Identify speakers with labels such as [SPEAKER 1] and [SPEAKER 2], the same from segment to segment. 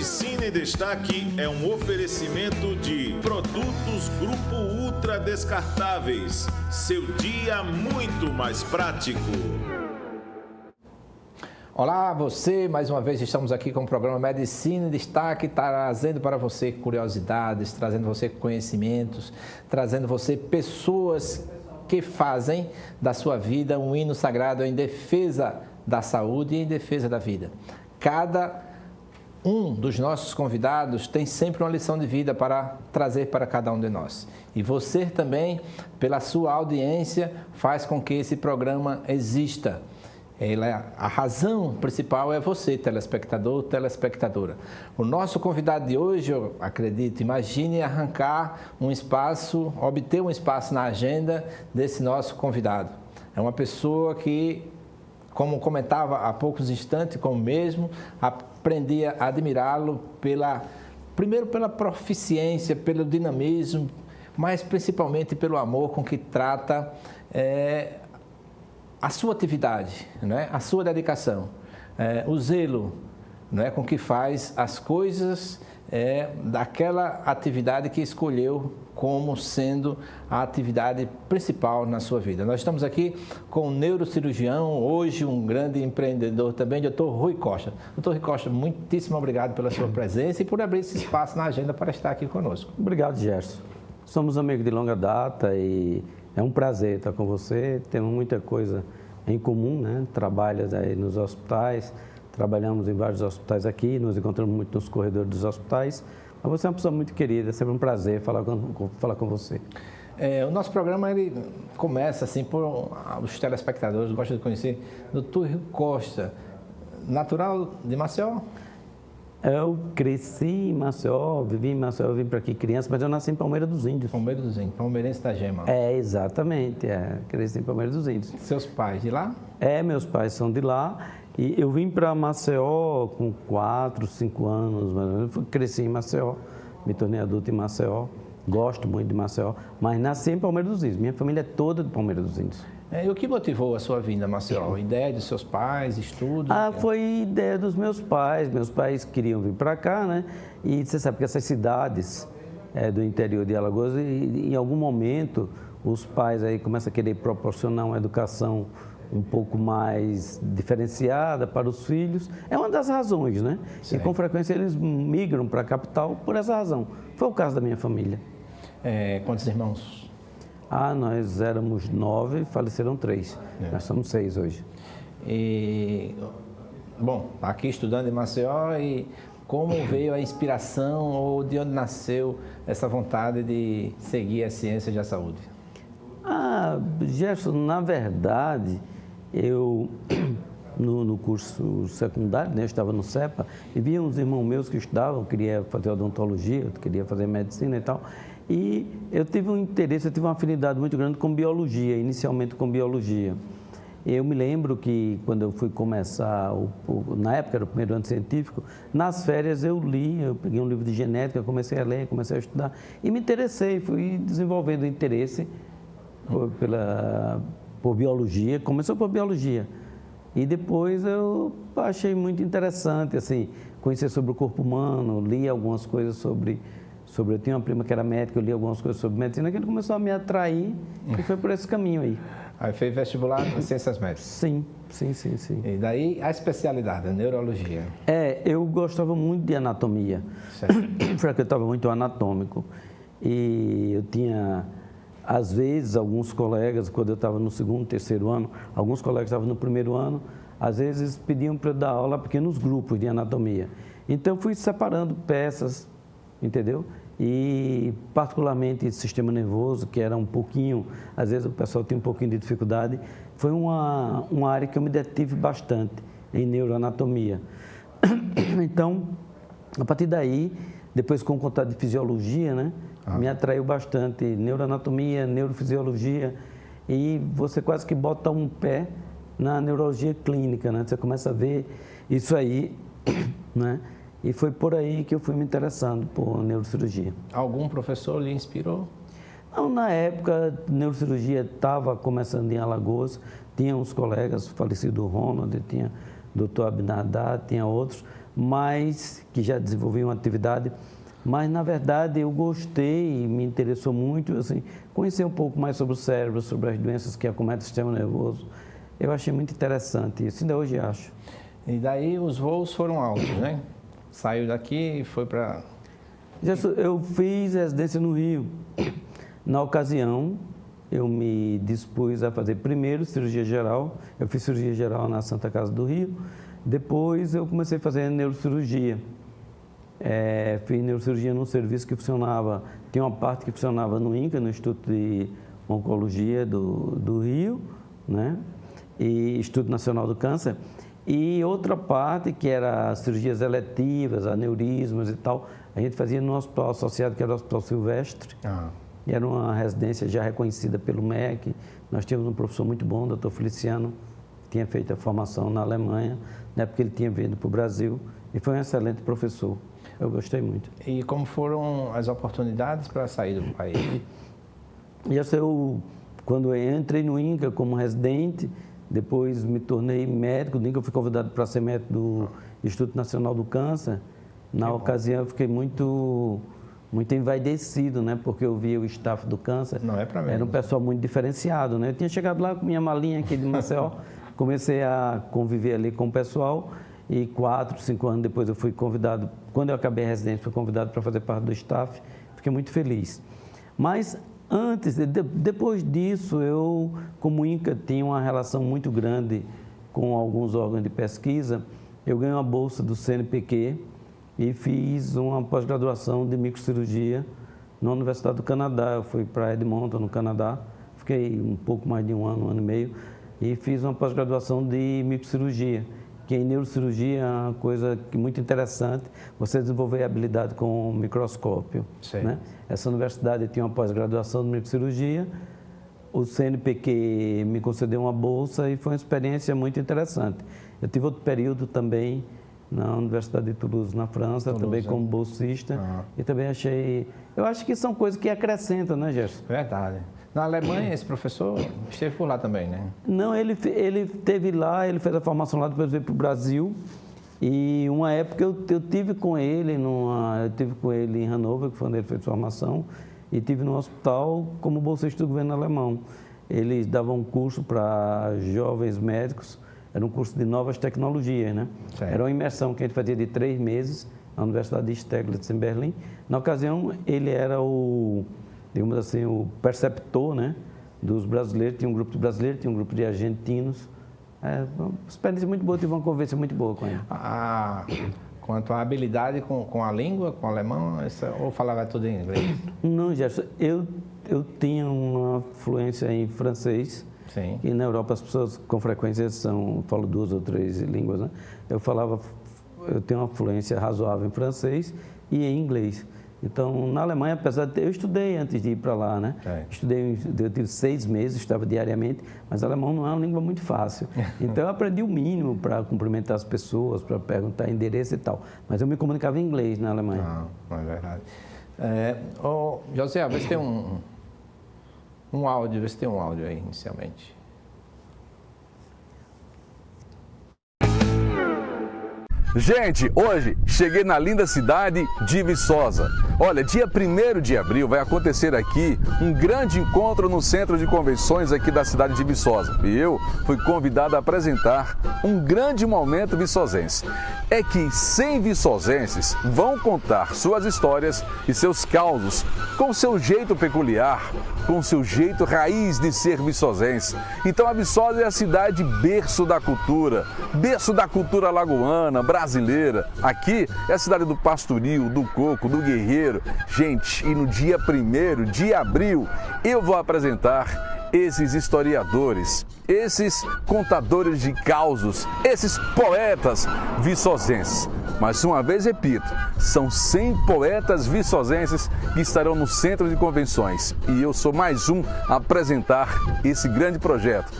[SPEAKER 1] Medicina em Destaque é um oferecimento de Produtos Grupo Ultra Descartáveis. Seu dia muito mais prático.
[SPEAKER 2] Olá, você, mais uma vez estamos aqui com o programa Medicina em Destaque, trazendo para você curiosidades, trazendo você conhecimentos, trazendo você pessoas que fazem da sua vida um hino sagrado em defesa da saúde e em defesa da vida. Cada um dos nossos convidados tem sempre uma lição de vida para trazer para cada um de nós. E você também, pela sua audiência, faz com que esse programa exista. A razão principal é você, telespectador, telespectadora. O nosso convidado de hoje, eu acredito, imagine arrancar um espaço, obter um espaço na agenda desse nosso convidado. É uma pessoa que, como comentava há poucos instantes, como mesmo, aprendi a admirá-lo primeiro pela proficiência, pelo dinamismo, mas principalmente pelo amor com que trata a sua atividade, né? A sua dedicação, o zelo, né? Com que faz as coisas daquela atividade que escolheu como sendo a atividade principal na sua vida. Nós estamos aqui com o neurocirurgião, hoje um grande empreendedor também, Dr. Rui Costa. Dr. Rui Costa, muitíssimo obrigado pela sua presença e por abrir esse espaço na agenda para estar aqui conosco.
[SPEAKER 3] Obrigado, Gerson. Somos amigos de longa data e é um prazer estar com você. Temos muita coisa em comum, né? Trabalhas aí nos hospitais, trabalhamos em vários hospitais aqui, nos encontramos muito nos corredores dos hospitais. Mas você é uma pessoa muito querida, é sempre um prazer falar com você.
[SPEAKER 2] O nosso programa ele começa assim por os telespectadores gostam de conhecer Dr. Rui Costa, natural de Maceió?
[SPEAKER 3] Eu cresci em Maceió, vivi em Maceió, eu vim para aqui criança, mas eu nasci em Palmeira dos Índios.
[SPEAKER 2] Palmeira dos Índios, palmeirense da Gema.
[SPEAKER 3] Exatamente, cresci em Palmeira dos Índios.
[SPEAKER 2] Seus pais de lá?
[SPEAKER 3] Meus pais são de lá e eu vim para Maceió com 4, 5 anos, mais ou menos. Cresci em Maceió, me tornei adulto em Maceió, gosto muito de Maceió, mas nasci em Palmeira dos Índios, minha família é toda de Palmeira dos Índios.
[SPEAKER 2] E o que motivou a sua vinda a Maceió? Ideia dos seus pais, estudo?
[SPEAKER 3] Foi ideia dos meus pais. Meus pais queriam vir para cá, né? E você sabe que essas cidades do interior de Alagoas, em algum momento, os pais aí começam a querer proporcionar uma educação um pouco mais diferenciada para os filhos. É uma das razões, né? Sim. E com frequência eles migram para a capital por essa razão. Foi o caso da minha família.
[SPEAKER 2] Quantos irmãos?
[SPEAKER 3] Nós éramos 9, faleceram 3. Nós somos 6 hoje.
[SPEAKER 2] Bom, aqui estudando em Maceió, e como veio a inspiração ou de onde nasceu essa vontade de seguir as ciências da saúde?
[SPEAKER 3] Gerson, na verdade, eu no curso secundário, né, eu estava no CEPA, e via uns irmãos meus que estudavam, queria fazer odontologia, queria fazer medicina e tal. E eu tive um interesse, eu tive uma afinidade muito grande com biologia, inicialmente com biologia. Eu me lembro que quando eu fui começar, na época era o primeiro ano científico, nas férias eu peguei um livro de genética, comecei a ler, comecei a estudar e me interessei, fui desenvolvendo interesse por biologia, começou por biologia. E depois eu achei muito interessante, assim, conhecer sobre o corpo humano, li algumas coisas sobre... Eu tinha uma prima que era médica, eu li algumas coisas sobre medicina, que ele começou a me atrair e foi por esse caminho aí.
[SPEAKER 2] Aí fez vestibular em Ciências Médicas?
[SPEAKER 3] Sim.
[SPEAKER 2] E daí a especialidade, a neurologia?
[SPEAKER 3] Eu gostava muito de anatomia. Certo. Frequentava muito o anatômico. E eu tinha, às vezes, alguns colegas, quando eu estava no segundo, terceiro ano, alguns colegas estavam no primeiro ano, às vezes pediam para eu dar aula a pequenos grupos de anatomia. Então, eu fui separando peças, entendeu? E particularmente sistema nervoso, que era um pouquinho, às vezes o pessoal tinha um pouquinho de dificuldade, foi uma área que eu me detive bastante em neuroanatomia. Então, a partir daí, depois com contato de fisiologia, né, me atraiu bastante neuroanatomia, neurofisiologia, e você quase que bota um pé na neurologia clínica, né? Você começa a ver isso aí, né? E foi por aí que eu fui me interessando por neurocirurgia.
[SPEAKER 2] Algum professor lhe inspirou?
[SPEAKER 3] Não, na época, neurocirurgia estava começando em Alagoas, tinha uns colegas, falecido Ronald, tinha o Dr. Abinadar, tinha outros, mas que já desenvolvi uma atividade, mas na verdade eu gostei, me interessou muito, assim, conhecer um pouco mais sobre o cérebro, sobre as doenças que acometem o sistema nervoso. Eu achei muito interessante isso, ainda hoje acho.
[SPEAKER 2] E daí os voos foram altos, né? Saiu daqui e foi para...
[SPEAKER 3] Eu fiz residência no Rio. Na ocasião, eu me dispus a fazer primeiro cirurgia geral. Eu fiz cirurgia geral na Santa Casa do Rio. Depois eu comecei a fazer neurocirurgia. Fiz neurocirurgia num serviço que funcionava, tinha uma parte que funcionava no INCA, no Instituto de Oncologia do Rio, né? E Instituto Nacional do Câncer. E outra parte, que era cirurgias eletivas, aneurismas e tal, a gente fazia no hospital associado, que era o Hospital Silvestre. E era uma residência já reconhecida pelo MEC. Nós tínhamos um professor muito bom, o Dr. Feliciano, que tinha feito a formação na Alemanha, né, porque ele tinha vindo para o Brasil, e foi um excelente professor. Eu gostei muito.
[SPEAKER 2] E como foram as oportunidades para sair do país?
[SPEAKER 3] Quando eu entrei no INCA como residente, depois me tornei médico do INCA, eu fui convidado para ser médico do Instituto Nacional do Câncer. Na ocasião eu fiquei muito envaidecido, né? Porque eu via o staff do câncer.
[SPEAKER 2] Não é para mim.
[SPEAKER 3] Era um pessoal muito diferenciado, né? Eu tinha chegado lá com minha malinha aqui de Maceió, comecei a conviver ali com o pessoal e 4, 5 anos depois eu fui convidado, quando eu acabei a residência, fui convidado para fazer parte do staff. Fiquei muito feliz. Mas depois disso, eu, como INCA, tinha uma relação muito grande com alguns órgãos de pesquisa. Eu ganhei uma bolsa do CNPq e fiz uma pós-graduação de microcirurgia na Universidade do Canadá. Eu fui para Edmonton, no Canadá, fiquei um pouco mais de um ano e meio, e fiz uma pós-graduação de microcirurgia, que em neurocirurgia é uma coisa muito interessante, você desenvolver habilidade com o microscópio. Né? Essa universidade tinha uma pós-graduação de microcirurgia, o CNPq me concedeu uma bolsa e foi uma experiência muito interessante. Eu tive outro período também na Universidade de Toulouse, na França, também como bolsista, e também eu acho que são coisas que acrescentam, né, Gerson?
[SPEAKER 2] Verdade. Na Alemanha, esse professor esteve por lá também, né?
[SPEAKER 3] Não, ele esteve lá, ele fez a formação lá, depois veio para o Brasil, e uma época eu tive com ele, em Hannover, que foi onde ele fez formação, e tive no hospital como bolsista do governo alemão. Eles davam um curso para jovens médicos, era um curso de novas tecnologias, né? Era uma imersão que a gente fazia de 3 meses na Universidade de Steglitz, em Berlim. Na ocasião, ele era digamos assim, o preceptor, né, dos brasileiros. Tinha um grupo de brasileiros, tinha um grupo de argentinos. Uma experiência muito boa, tive uma conversa muito boa com ele.
[SPEAKER 2] Quanto à habilidade com a língua, com o alemão, ou falava tudo em inglês?
[SPEAKER 3] Não, Gerson, eu tinha uma fluência em francês.
[SPEAKER 2] Sim.
[SPEAKER 3] E na Europa as pessoas com frequência falam 2 ou 3 línguas, né? Eu tenho uma fluência razoável em francês e em inglês. Então, na Alemanha, apesar de eu estudei antes de ir para lá, né? Eu tive 6 meses, estudava diariamente, mas alemão não é uma língua muito fácil. Então, eu aprendi o mínimo para cumprimentar as pessoas, para perguntar endereço e tal. Mas eu me comunicava em inglês na Alemanha.
[SPEAKER 2] Não é verdade. José, vê se tem um áudio, vê se tem um áudio aí, inicialmente.
[SPEAKER 4] Gente, hoje cheguei na linda cidade de Viçosa. Olha, dia 1º de abril vai acontecer aqui um grande encontro no Centro de Convenções aqui da cidade de Viçosa. E eu fui convidado a apresentar um grande momento viçosense. É que 100 viçosenses vão contar suas histórias e seus causos com seu jeito peculiar, com seu jeito raiz de ser viçosense. Então a Viçosa é a cidade berço da cultura lagoana, brasileira. Aqui é a cidade do pastoril, do coco, do guerreiro. Gente, e no dia 1º de abril eu vou apresentar esses historiadores, esses contadores de causos, esses poetas viçosenses. Mais uma vez repito, são 100 poetas viçosenses que estarão no Centro de Convenções. E eu sou mais um a apresentar esse grande projeto.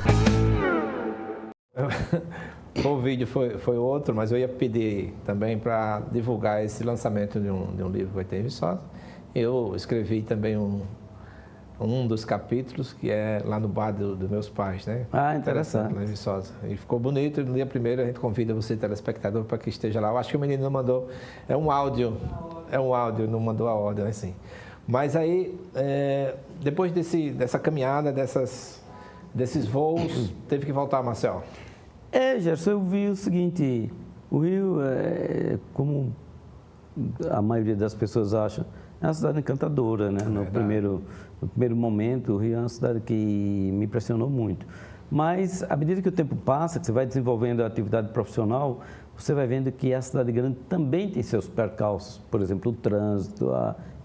[SPEAKER 2] O vídeo foi outro, mas eu ia pedir também para divulgar esse lançamento de um livro que vai ter em Viçosa. Eu escrevi também um dos capítulos, que é lá no bar dos meus pais, né?
[SPEAKER 3] Ah, interessante.
[SPEAKER 2] Lá em Viçosa. E ficou bonito, e no dia 1º a gente convida você, telespectador, para que esteja lá. Eu acho que o menino não mandou, é um áudio, não mandou a ordem, assim. Mas aí, depois dessa caminhada, desses voos, teve que voltar a Maceió.
[SPEAKER 3] Gerson, eu vi o seguinte, o Rio, como a maioria das pessoas acha, é uma cidade encantadora, né? No primeiro momento, o Rio é uma cidade que me impressionou muito. Mas, à medida que o tempo passa, que você vai desenvolvendo a atividade profissional, você vai vendo que a cidade grande também tem seus percalços, por exemplo, o trânsito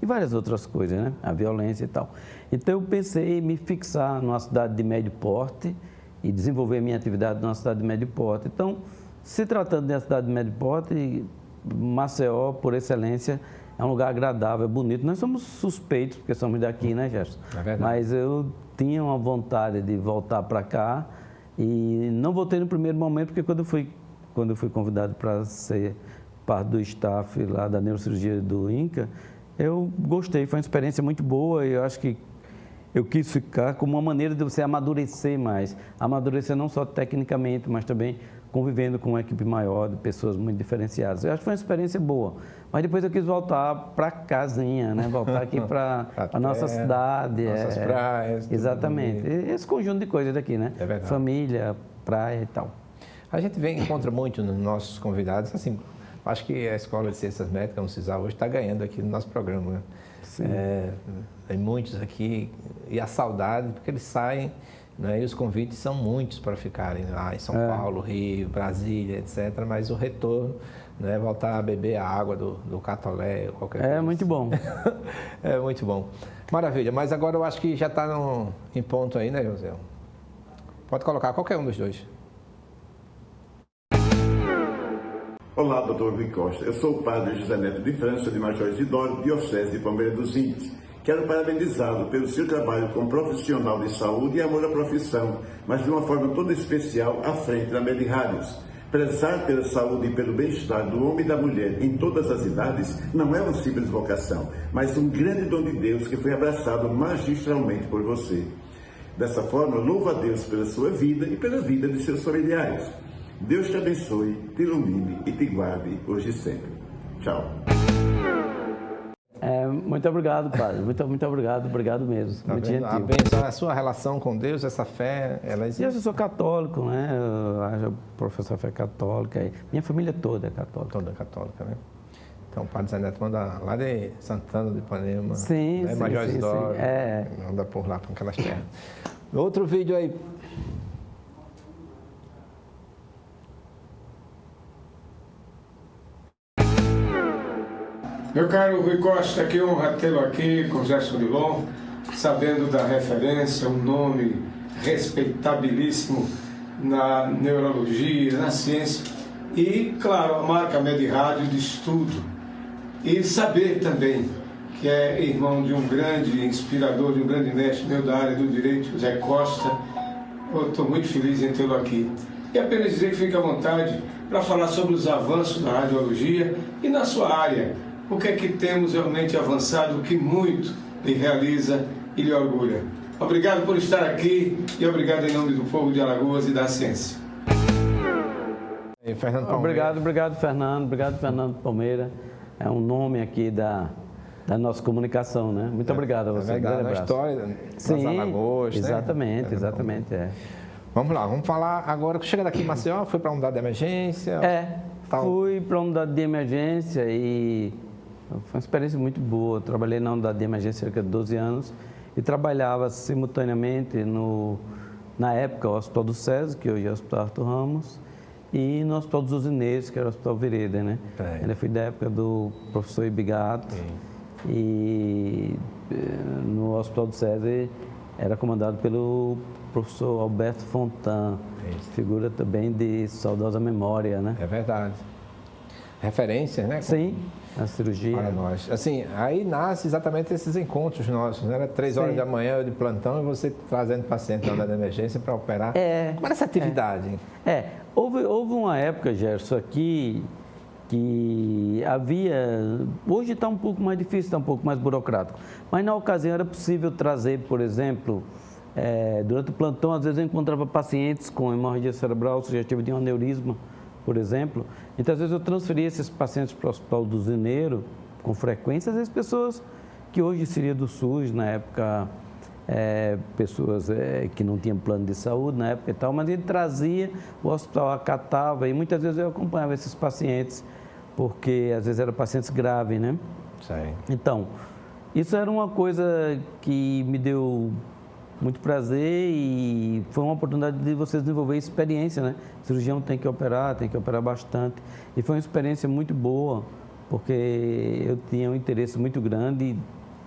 [SPEAKER 3] e várias outras coisas, né? A violência e tal. Então, eu pensei em me fixar numa cidade de médio porte e desenvolver minha atividade numa cidade de médio porte. Então, se tratando de uma cidade de médio porte, Maceió, por excelência, é um lugar agradável, bonito. Nós somos suspeitos, porque somos daqui, né, Gerson?
[SPEAKER 2] É verdade.
[SPEAKER 3] Mas eu tinha uma vontade de voltar para cá e não voltei no primeiro momento, porque quando eu fui convidado para ser parte do staff lá da neurocirurgia do INCA, eu gostei, foi uma experiência muito boa e eu acho que eu quis ficar como uma maneira de você amadurecer mais. Amadurecer não só tecnicamente, mas também convivendo com uma equipe maior, de pessoas muito diferenciadas. Eu acho que foi uma experiência boa. Mas depois eu quis voltar para casinha, né? Voltar aqui para a nossa cidade.
[SPEAKER 2] Nossas praias.
[SPEAKER 3] Exatamente. Esse conjunto de coisas daqui, né?
[SPEAKER 2] É verdade.
[SPEAKER 3] Família, praia e tal.
[SPEAKER 2] A gente encontra muito nos nossos convidados, assim, acho que a Escola de Ciências Médicas, no CISAL, hoje está ganhando aqui no nosso programa, né?
[SPEAKER 3] Sim.
[SPEAKER 2] Tem muitos aqui, e a saudade, porque eles saem, né, e os convites são muitos para ficarem lá em São Paulo, Rio, Brasília, etc. Mas o retorno, né, voltar a beber a água do Catolé, qualquer coisa.
[SPEAKER 3] É muito bom.
[SPEAKER 2] É muito bom. Maravilha, mas agora eu acho que já está em ponto aí, né, José? Pode colocar qualquer um dos dois.
[SPEAKER 5] Olá, doutor Rui Costa. Eu sou o padre José Neto de França, de Major Isidoro, diocese de Palmeiras dos Índios. Quero parabenizá-lo pelo seu trabalho como profissional de saúde e amor à profissão, mas de uma forma toda especial à frente da Medirádios. Prezar pela saúde e pelo bem-estar do homem e da mulher em todas as idades não é uma simples vocação, mas um grande dom de Deus que foi abraçado magistralmente por você. Dessa forma, louvo a Deus pela sua vida e pela vida de seus familiares. Deus te abençoe, te ilumine e te guarde hoje e sempre. Tchau.
[SPEAKER 3] Muito obrigado, padre. Muito obrigado. Obrigado mesmo.
[SPEAKER 2] Tá
[SPEAKER 3] muito
[SPEAKER 2] vendo?
[SPEAKER 3] gentil.
[SPEAKER 2] A bênção, a sua relação com Deus, essa fé, ela existe.
[SPEAKER 3] Eu sou católico, né? Eu professor de fé católica. Minha família toda é católica.
[SPEAKER 2] Toda católica, né? Então, o Padre Zé Neto manda lá de Santana de Ipanema,
[SPEAKER 3] sim,
[SPEAKER 2] né?
[SPEAKER 3] sim,
[SPEAKER 2] Major Isidoro, anda por lá, por aquelas terras. Outro vídeo aí.
[SPEAKER 6] Meu caro Rui Costa, que honra tê-lo aqui com Gerson Dilon, sabendo da referência, um nome respeitabilíssimo na neurologia, na ciência e, claro, a marca Medirádio de estudo. E saber também que é irmão de um grande inspirador, de um grande mestre meu da área do direito, Zé Costa. Eu estou muito feliz em tê-lo aqui. E apenas dizer que fique à vontade para falar sobre os avanços na radiologia e na sua área. O que é que temos realmente avançado, o que muito lhe realiza e lhe orgulha. Obrigado por estar aqui e obrigado em nome do povo de Alagoas e da ciência.
[SPEAKER 2] E Fernando Palmeira.
[SPEAKER 3] Obrigado, Fernando. Obrigado, Fernando Palmeira. É um nome aqui da nossa comunicação, né? Muito obrigado a você.
[SPEAKER 2] Na história das Alagoas,
[SPEAKER 3] exatamente,
[SPEAKER 2] né?
[SPEAKER 3] Exatamente.
[SPEAKER 2] Vamos lá, vamos falar agora. Chega daqui em Maceió, foi para a unidade de emergência?
[SPEAKER 3] Fui para a unidade de emergência e foi uma experiência muito boa. Eu trabalhei na unidade de emergência cerca de 12 anos e trabalhava simultaneamente na época, o Hospital do SESI, que hoje é o Hospital Arthur Ramos, e no Hospital dos Usineiros, que era o Hospital Vereda, né? Ele foi da época do professor Ibigato. E no Hospital do SESI era comandado pelo professor Alberto Fontan, figura também de saudosa memória, né?
[SPEAKER 2] É verdade. Referência, né?
[SPEAKER 3] Sim, a cirurgia.
[SPEAKER 2] Para nós. Assim, aí nasce exatamente esses encontros nossos, né? Era 3 horas da manhã, eu de plantão, e você trazendo paciente na unidade de emergência para operar. Como era essa atividade?
[SPEAKER 3] Houve uma época, Gerson, aqui que havia... Hoje está um pouco mais difícil, está um pouco mais burocrático. Mas na ocasião era possível trazer, por exemplo, durante o plantão, às vezes eu encontrava pacientes com hemorragia cerebral sugestiva de um aneurisma, por exemplo. Então, às vezes eu transferia esses pacientes para o Hospital do Zineiro com frequência, às vezes pessoas que hoje seria do SUS, na época, pessoas que não tinham plano de saúde na época e tal, mas ele trazia, o hospital acatava e muitas vezes eu acompanhava esses pacientes, porque às vezes eram pacientes graves, né?
[SPEAKER 2] Sim.
[SPEAKER 3] Então, isso era uma coisa que me deu muito prazer e foi uma oportunidade de você desenvolver experiência, né? O cirurgião tem que operar bastante. E foi uma experiência muito boa, porque eu tinha um interesse muito grande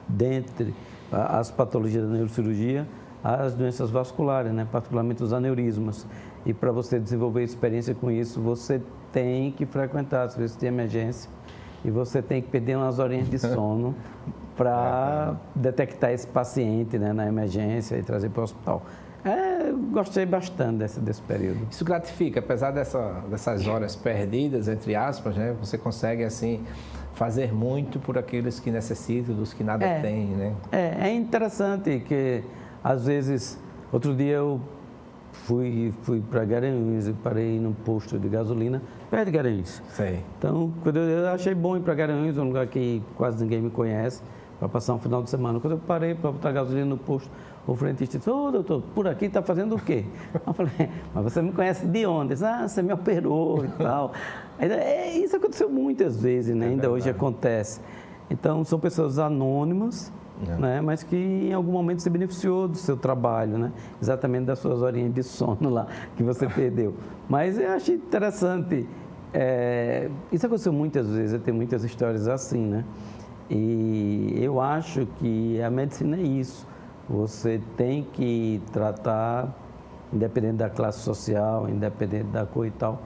[SPEAKER 3] dentre as patologias da neurocirurgia, as doenças vasculares, né? Particularmente os aneurismas. E para você desenvolver experiência com isso, você tem que frequentar as serviços de emergência e você tem que perder umas horinhas de sono para detectar esse paciente, né, na emergência e trazer para o hospital. Gostei bastante desse período.
[SPEAKER 2] Isso gratifica, apesar dessas horas perdidas, entre aspas, né, você consegue, assim, fazer muito por aqueles que necessitam, dos que nada têm, né?
[SPEAKER 3] É interessante que, às vezes, outro dia eu fui para Garanhuns e parei num posto de gasolina perto de Garanhuns.
[SPEAKER 2] Sei.
[SPEAKER 3] Então, quando eu achei bom ir para Garanhuns, um lugar que quase ninguém me conhece, para passar um final de semana. Quando eu parei para botar gasolina no posto, o frentista disse: "Ô, doutor, por aqui está fazendo o quê?" Eu falei: "Mas você me conhece de onde?" Ele disse: "Ah, você me operou e tal." Isso aconteceu muitas vezes, né? Ainda hoje acontece. Então, são pessoas anônimas, né? Mas que em algum momento se beneficiou do seu trabalho, né? Exatamente das suas horinhas de sono lá que você perdeu. Mas eu achei interessante. Isso aconteceu muitas vezes, tem muitas histórias assim, né? E eu acho que a medicina é isso. Você tem que tratar, independente da classe social, independente da cor e tal.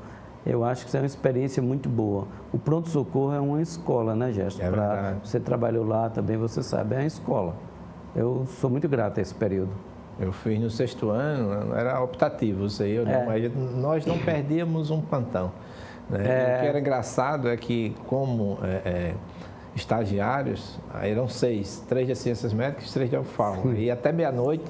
[SPEAKER 3] Eu acho que isso é uma experiência muito boa. O pronto-socorro é uma escola, né, Gesto? Você trabalhou lá também, você sabe, é uma escola. Eu sou muito grato a esse período.
[SPEAKER 2] Eu fiz no 6º ano, era optativo, mas nós não perdíamos um plantão. Né? O que era engraçado é que, como estagiários, aí eram 6, 3 de ciências médicas, 3 de oftalmo. E até meia-noite,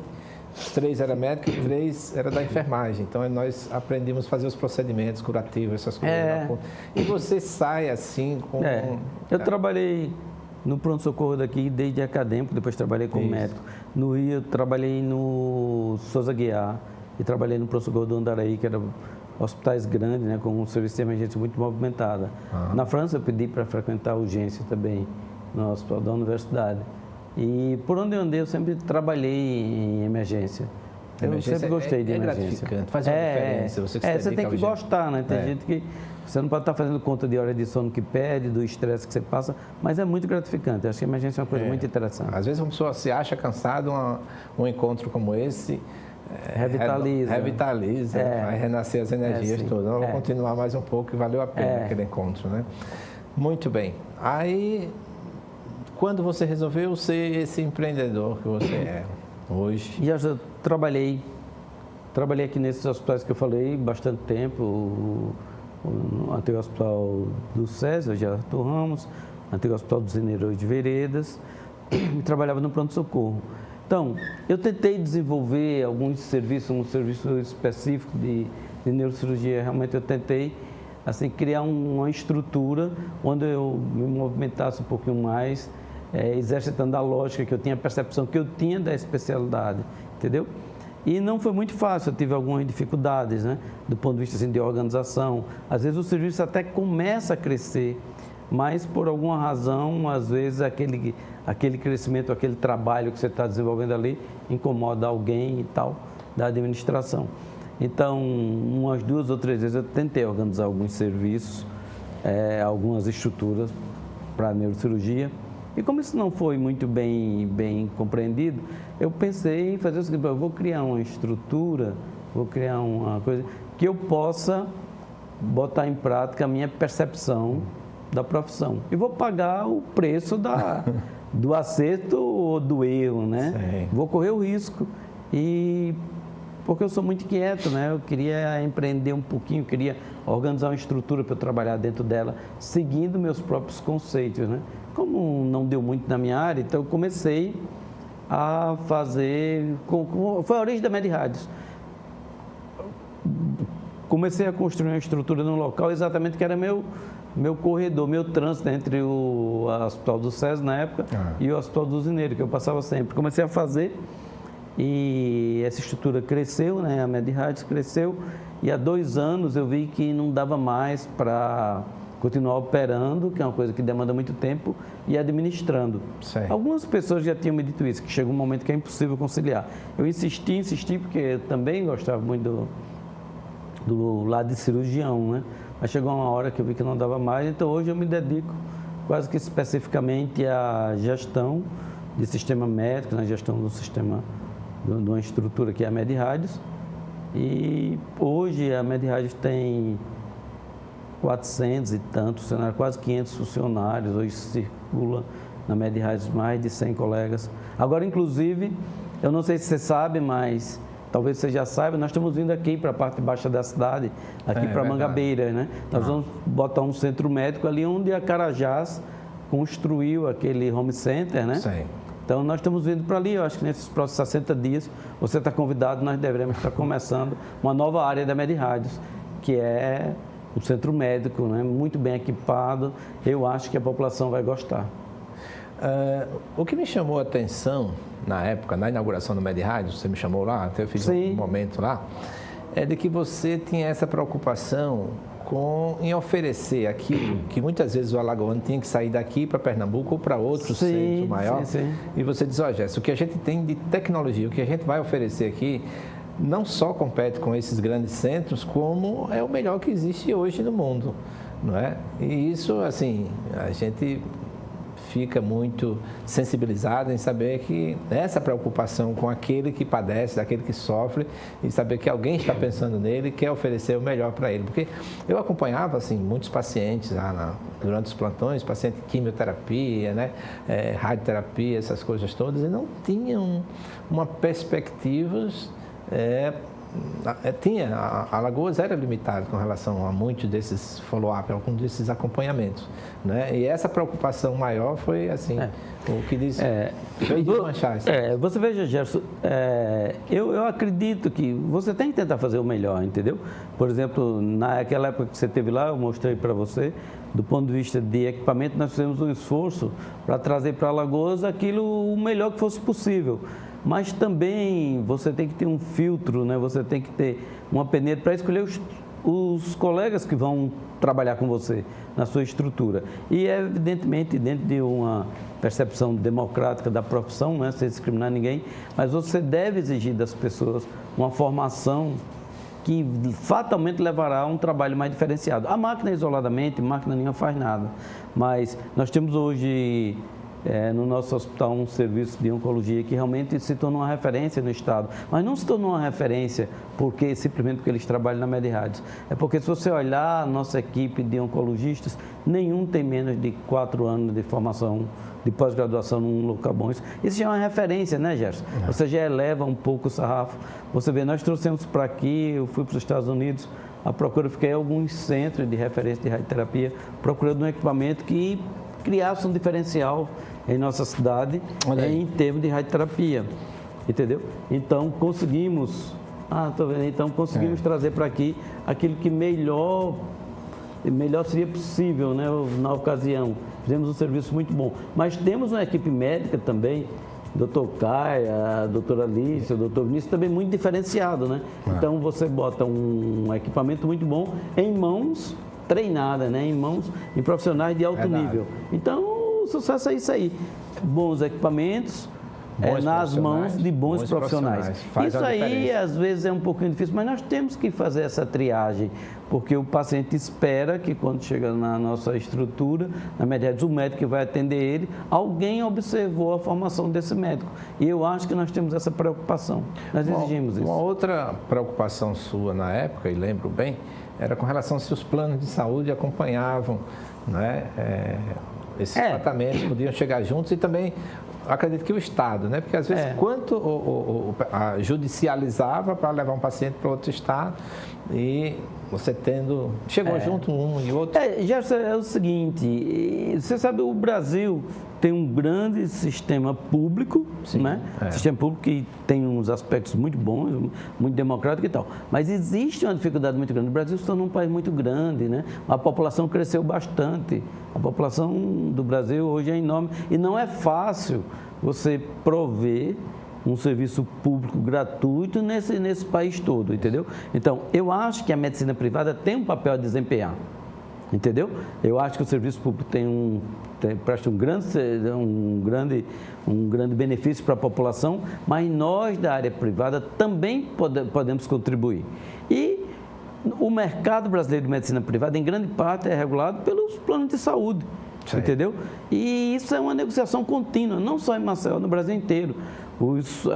[SPEAKER 2] 3 era médico e 3 era da enfermagem. Então, nós aprendíamos a fazer os procedimentos curativos, essas coisas. E você sai assim com...
[SPEAKER 3] Eu trabalhei no pronto-socorro daqui desde acadêmico, depois trabalhei como médico. No Rio, eu trabalhei no Souza Guiar e trabalhei no pronto-socorro do Andaraí, que era hospitais grandes, né, com um serviço de emergência muito movimentado. Na França, eu pedi para frequentar a urgência também, no hospital da universidade. E por onde eu andei, eu sempre trabalhei em emergência. Eu sempre gostei de emergência.
[SPEAKER 2] Gratificante, faz uma diferença.
[SPEAKER 3] Você tem que gostar, né? Tem gente que... Você não pode estar fazendo conta de horas de sono que perde, do estresse que você passa, mas é muito gratificante. Acho que a emergência é uma coisa muito interessante.
[SPEAKER 2] Às vezes uma pessoa se acha cansada, um encontro como esse... Revitaliza, vai renascer as energias todas. Eu vou continuar mais um pouco e valeu a pena aquele encontro, né? Muito bem. Aí, quando você resolveu ser esse empreendedor que você é hoje?
[SPEAKER 3] Já trabalhei aqui nesses hospitais que eu falei bastante tempo, o antigo hospital do César, Gerardo Ramos, o antigo hospital dos Zineiro de Veredas, e trabalhava no pronto-socorro. Então, eu tentei desenvolver alguns serviços, um serviço específico de neurocirurgia. Realmente eu tentei assim, criar uma estrutura onde eu me movimentasse um pouquinho mais, exercitando a lógica que eu tinha, a percepção que eu tinha da especialidade, entendeu? E não foi muito fácil, eu tive algumas dificuldades, né? Do ponto de vista assim, de organização. Às vezes o serviço até começa a crescer, mas por alguma razão, às vezes aquele crescimento, aquele trabalho que você está desenvolvendo ali incomoda alguém e tal, da administração. Então, umas 2 ou 3 vezes eu tentei organizar alguns serviços, algumas estruturas para a neurocirurgia. E como isso não foi muito bem compreendido, eu pensei em fazer o seguinte: eu vou criar uma estrutura, vou criar uma coisa que eu possa botar em prática a minha percepção da profissão. E vou pagar o preço do acerto ou do erro, né?
[SPEAKER 2] Sim.
[SPEAKER 3] Vou correr o risco. E porque eu sou muito inquieto, né? Eu queria empreender um pouquinho, queria organizar uma estrutura para eu trabalhar dentro dela, seguindo meus próprios conceitos, né? Como não deu muito na minha área, então eu comecei a fazer... Foi a origem da MedRádios. Comecei a construir uma estrutura no local exatamente que era meu corredor, meu trânsito entre o Hospital do SES na época e o Hospital do Usineiro, que eu passava sempre. Comecei a fazer e essa estrutura cresceu, né? A MedRádios cresceu e há 2 anos eu vi que não dava mais para continuar operando, que é uma coisa que demanda muito tempo, e administrando.
[SPEAKER 2] Certo.
[SPEAKER 3] Algumas pessoas já tinham me dito isso, que chega um momento que é impossível conciliar. Eu insisti, porque eu também gostava muito do lado de cirurgião, né? Mas chegou uma hora que eu vi que não dava mais, então hoje eu me dedico quase que especificamente à gestão de sistema médico, na gestão do sistema, de uma estrutura que é a MedRádios. E hoje a MedRádios tem 400 e tantos, quase 500 funcionários, hoje circula na MedRádios mais de 100 colegas. Agora, inclusive, eu não sei se você sabe, mas talvez você já saiba, nós estamos vindo aqui para a parte baixa da cidade, aqui para Mangabeira, né? Nós vamos botar um centro médico ali onde a Carajás construiu aquele home center, né?
[SPEAKER 2] Sim.
[SPEAKER 3] Então, nós estamos vindo para ali, eu acho que nesses próximos 60 dias, você está convidado, nós devemos estar começando uma nova área da MedRádios, que é o centro médico, né? Muito bem equipado, eu acho que a população vai gostar.
[SPEAKER 2] O que me chamou a atenção na época, na inauguração do MedRádios, você me chamou lá, até eu fiz um momento lá, é de que você tinha essa preocupação em oferecer aquilo que muitas vezes o alagoano tinha que sair daqui para Pernambuco ou para outro centro maior. E você diz, Gerson, o que a gente tem de tecnologia, o que a gente vai oferecer aqui, não só compete com esses grandes centros, como é o melhor que existe hoje no mundo, não é? E isso, assim, a gente fica muito sensibilizado em saber que essa preocupação com aquele que padece, daquele que sofre, e saber que alguém está pensando nele e quer oferecer o melhor para ele. Porque eu acompanhava, assim, muitos pacientes lá durante os plantões, pacientes de quimioterapia, né, radioterapia, essas coisas todas, e não tinham uma perspectiva... a Alagoas era limitada com relação a muitos desses follow-up, alguns desses acompanhamentos, né? E essa preocupação maior foi assim, o que diz desmanchar isso.
[SPEAKER 3] Você veja, Gerson, eu acredito que você tem que tentar fazer o melhor, entendeu? Por exemplo, naquela época que você esteve lá, eu mostrei para você, do ponto de vista de equipamento, nós fizemos um esforço para trazer para Alagoas aquilo o melhor que fosse possível. Mas também você tem que ter um filtro, né? Você tem que ter uma peneira para escolher os colegas que vão trabalhar com você na sua estrutura. E, evidentemente, dentro de uma percepção democrática da profissão, né? Sem discriminar ninguém, mas você deve exigir das pessoas uma formação que fatalmente levará a um trabalho mais diferenciado. A máquina isoladamente, máquina nenhuma faz nada, mas nós temos hoje... no nosso hospital um serviço de oncologia que realmente se tornou uma referência no estado, mas não se tornou uma referência simplesmente porque eles trabalham na MedRádios, é porque se você olhar a nossa equipe de oncologistas, nenhum tem menos de 4 anos de formação, de pós-graduação num local bom. Isso já é uma referência, né, Gerson? Você já eleva um pouco o sarrafo. Você vê, nós trouxemos para aqui, eu fui para os Estados Unidos, a procura, fiquei em alguns centros de referência de radioterapia, procurando um equipamento que criasse um diferencial em nossa cidade em termos de radioterapia, entendeu? Então conseguimos, trazer para aqui aquilo que melhor seria possível, né, na ocasião. Fizemos um serviço muito bom, mas temos uma equipe médica também, Dr. Caia, a doutora Alice, o doutor Vinícius, também muito diferenciado, né? Então você bota um equipamento muito bom em mãos treinadas, né, em profissionais de alto nível. Então, o sucesso é isso aí. Bons equipamentos nas mãos de bons profissionais. Isso aí, às vezes, é um pouquinho difícil, mas nós temos que fazer essa triagem, porque o paciente espera que, quando chega na nossa estrutura, na MedRádios, o médico que vai atender ele, alguém observou a formação desse médico. E eu acho que nós temos essa preocupação. Nós exigimos isso.
[SPEAKER 2] Uma outra preocupação sua na época, e lembro bem, era com relação se os planos de saúde acompanhavam, né, esses tratamentos podiam chegar juntos e também, acredito que o Estado, né? Porque às vezes quanto judicializava para levar um paciente para outro estado e você chegou junto um e outro.
[SPEAKER 3] Já é o seguinte, você sabe, o Brasil tem um grande sistema público, né? Sistema público que tem uns aspectos muito bons, muito democrático e tal. Mas existe uma dificuldade muito grande. O Brasil se tornou um país muito grande, né? A população cresceu bastante. A população do Brasil hoje é enorme e não é fácil você prover um serviço público gratuito nesse país todo, entendeu? Então, eu acho que a medicina privada tem um papel a desempenhar, entendeu? Eu acho que o serviço público presta um grande benefício para a população, mas nós da área privada também podemos contribuir. E o mercado brasileiro de medicina privada, em grande parte, é regulado pelos planos de saúde. Entendeu? E isso é uma negociação contínua, não só em Maceió, no Brasil inteiro. Os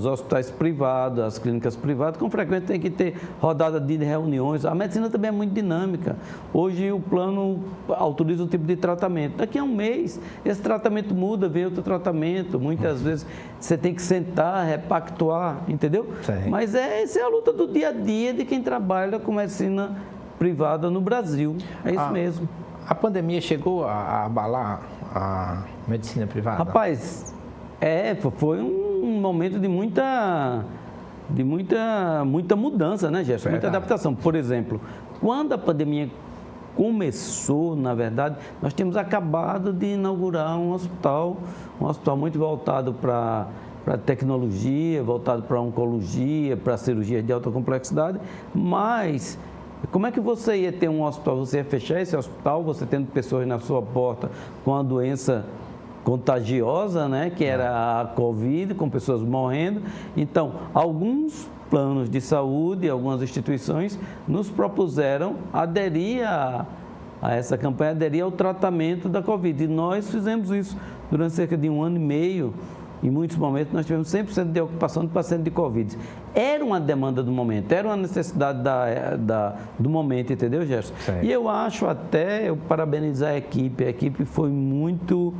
[SPEAKER 3] hospitais privados, as clínicas privadas, com frequência tem que ter rodada de reuniões. A medicina também é muito dinâmica. Hoje o plano autoriza um tipo de tratamento. Daqui a um mês, esse tratamento muda, vem outro tratamento. Muitas vezes você tem que sentar, repactuar, entendeu? Sim. Mas essa é a luta do dia a dia de quem trabalha com medicina privada no Brasil. É isso mesmo.
[SPEAKER 2] A pandemia chegou a abalar a medicina privada?
[SPEAKER 3] Rapaz, foi um momento de muita mudança, né, Gerson? Muita adaptação. Por exemplo, quando a pandemia começou, na verdade, nós tínhamos acabado de inaugurar um hospital muito voltado para tecnologia, voltado para oncologia, para cirurgia de alta complexidade, mas como é que você ia ter um hospital? Você ia fechar esse hospital, você tendo pessoas na sua porta com a doença contagiosa, né, que era a Covid, com pessoas morrendo. Então, alguns planos de saúde, algumas instituições nos propuseram aderir a essa campanha, aderir ao tratamento da Covid. E nós fizemos isso durante cerca de 1 ano e meio. Em muitos momentos, nós tivemos 100% de ocupação de pacientes de Covid. Era uma demanda do momento, era uma necessidade do momento, entendeu, Gerson? Sim. E eu acho eu parabenizar a equipe foi muito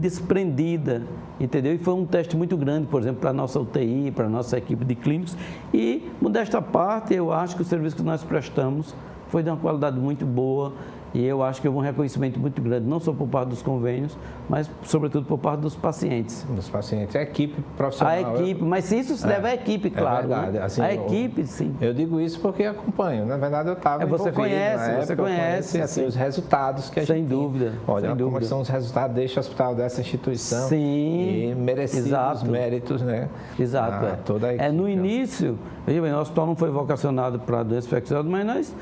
[SPEAKER 3] desprendida, entendeu? E foi um teste muito grande, por exemplo, para a nossa UTI, para a nossa equipe de clínicos. E, modesta parte, eu acho que o serviço que nós prestamos foi de uma qualidade muito boa. E eu acho que houve um reconhecimento muito grande, não só por parte dos convênios, mas, sobretudo, por parte dos pacientes.
[SPEAKER 2] Dos pacientes. A equipe profissional.
[SPEAKER 3] A equipe, mas isso se deve à equipe, claro.
[SPEAKER 2] É verdade.
[SPEAKER 3] Né?
[SPEAKER 2] Assim,
[SPEAKER 3] a equipe, sim.
[SPEAKER 2] Eu digo isso porque acompanho. Na verdade, eu estava
[SPEAKER 3] Você conhece
[SPEAKER 2] assim, os resultados que a gente
[SPEAKER 3] Sem dúvida.
[SPEAKER 2] Olha,
[SPEAKER 3] sem
[SPEAKER 2] como são os resultados deste hospital, dessa instituição.
[SPEAKER 3] Sim.
[SPEAKER 2] E merecidos méritos, né?
[SPEAKER 3] Exato.
[SPEAKER 2] Toda a equipe.
[SPEAKER 3] No início, veja bem, o hospital não foi vocacionado para doença infecciosa, mas nós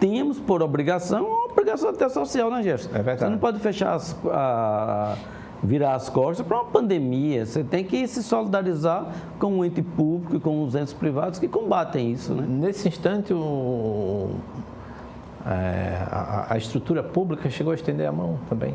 [SPEAKER 3] tínhamos por obrigação até social, né, Gerson?
[SPEAKER 2] É verdade.
[SPEAKER 3] Você não pode virar as costas para uma pandemia. Você tem que se solidarizar com o ente público e com os entes privados que combatem isso, né?
[SPEAKER 2] Nesse instante, a estrutura pública chegou a estender a mão também?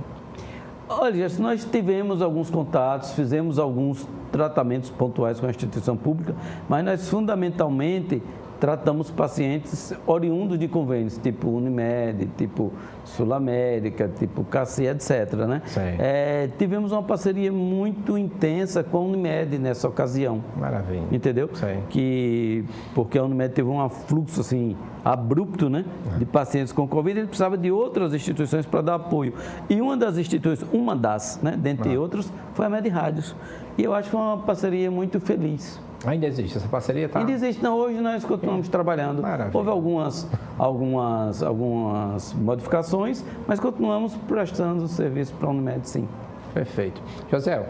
[SPEAKER 3] Olha, Gerson, nós tivemos alguns contatos, fizemos alguns tratamentos pontuais com a instituição pública, mas nós fundamentalmente tratamos pacientes oriundos de convênios, tipo Unimed, tipo Sul América, tipo CACI, etc. Né? Tivemos uma parceria muito intensa com a Unimed nessa ocasião.
[SPEAKER 2] Maravilha.
[SPEAKER 3] Entendeu? Porque a Unimed teve um fluxo assim, abrupto, né, de pacientes com Covid, ele precisava de outras instituições para dar apoio. E uma das, né, dentre outras, foi a Medrádios. E eu acho que foi uma parceria muito feliz.
[SPEAKER 2] Ainda existe essa parceria?
[SPEAKER 3] Ainda existe. Não, hoje nós continuamos trabalhando.
[SPEAKER 2] Maravilha.
[SPEAKER 3] Houve algumas modificações, mas continuamos prestando o serviço para a Unimed, sim.
[SPEAKER 2] Perfeito. José,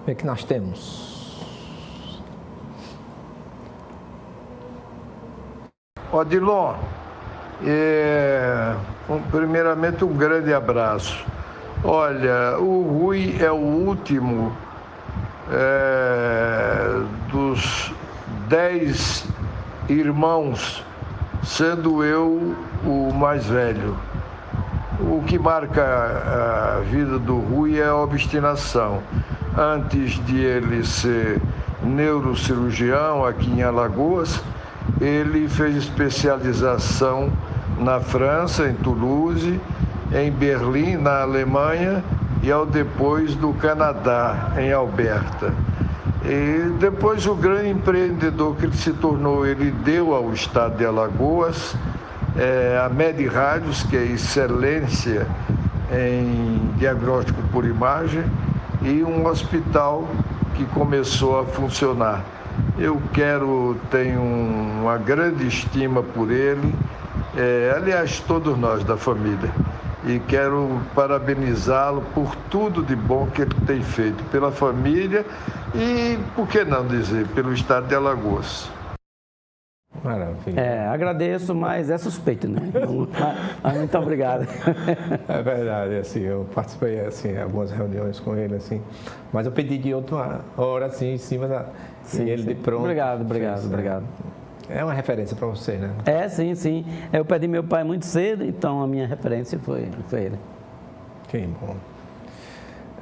[SPEAKER 2] o que nós temos?
[SPEAKER 7] Odilon, primeiramente um grande abraço. Olha, o Rui é o último dos 10 irmãos, sendo eu o mais velho. O que marca a vida do Rui é a obstinação. Antes de ele ser neurocirurgião aqui em Alagoas, ele fez especialização na França, em Toulouse, em Berlim, na Alemanha, e ao depois do Canadá, em Alberta. E depois o grande empreendedor que ele se tornou, ele deu ao estado de Alagoas a Med Rádios, que é excelência em diagnóstico por imagem, e um hospital que começou a funcionar. Eu tenho uma grande estima por ele, aliás, todos nós da família, e quero parabenizá-lo por tudo de bom que ele tem feito pela família e, por que não dizer, pelo estado de Alagoas.
[SPEAKER 2] Maravilha.
[SPEAKER 3] Agradeço, mas é suspeito, né? Mas muito obrigado.
[SPEAKER 2] É verdade, assim, eu participei assim algumas reuniões com ele, assim, mas eu pedi de outra hora, assim, em cima da...
[SPEAKER 3] Sim,
[SPEAKER 2] e ele de pronto.
[SPEAKER 3] Obrigado.
[SPEAKER 2] É uma referência para você, né?
[SPEAKER 3] Sim. Eu perdi meu pai muito cedo, então a minha referência foi ele.
[SPEAKER 2] Que bom.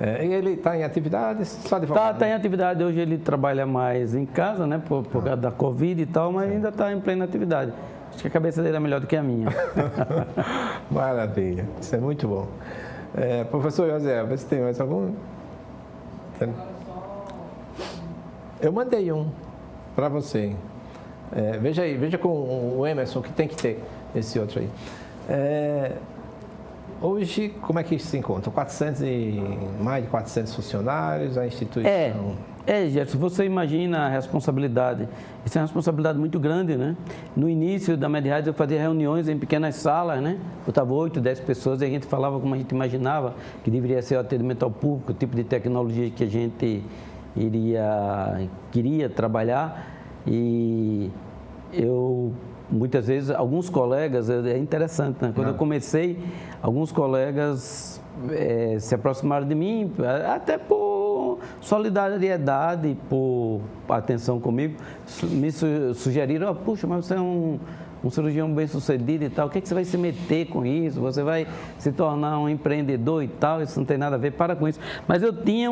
[SPEAKER 2] E ele está em atividade? Só advogado?
[SPEAKER 3] Está em atividade. Hoje ele trabalha mais em casa, né? Por causa da Covid e tal, mas ainda está em plena atividade. Acho que a cabeça dele é melhor do que a minha.
[SPEAKER 2] Maravilha. Isso é muito bom. Professor José, vê se tem mais algum. Eu mandei um para você. Veja com o Emerson que tem que ter esse outro aí. Hoje, como é que se encontra? Mais de 400 funcionários, a instituição...
[SPEAKER 3] Gerson, você imagina a responsabilidade. Isso é uma responsabilidade muito grande, né? No início da Med Rádios eu fazia reuniões em pequenas salas, né? Botava 8, 10 pessoas e a gente falava como a gente imaginava que deveria ser o atendimento ao público, o tipo de tecnologia que a gente queria trabalhar. E eu... Muitas vezes, alguns colegas, é interessante, né? Quando eu comecei, alguns colegas se aproximaram de mim, até por solidariedade, por atenção comigo, me sugeriram, puxa, mas você é um cirurgião bem-sucedido e tal, o que você vai se meter com isso? Você vai se tornar um empreendedor e tal, isso não tem nada a ver, para com isso. Mas eu tinha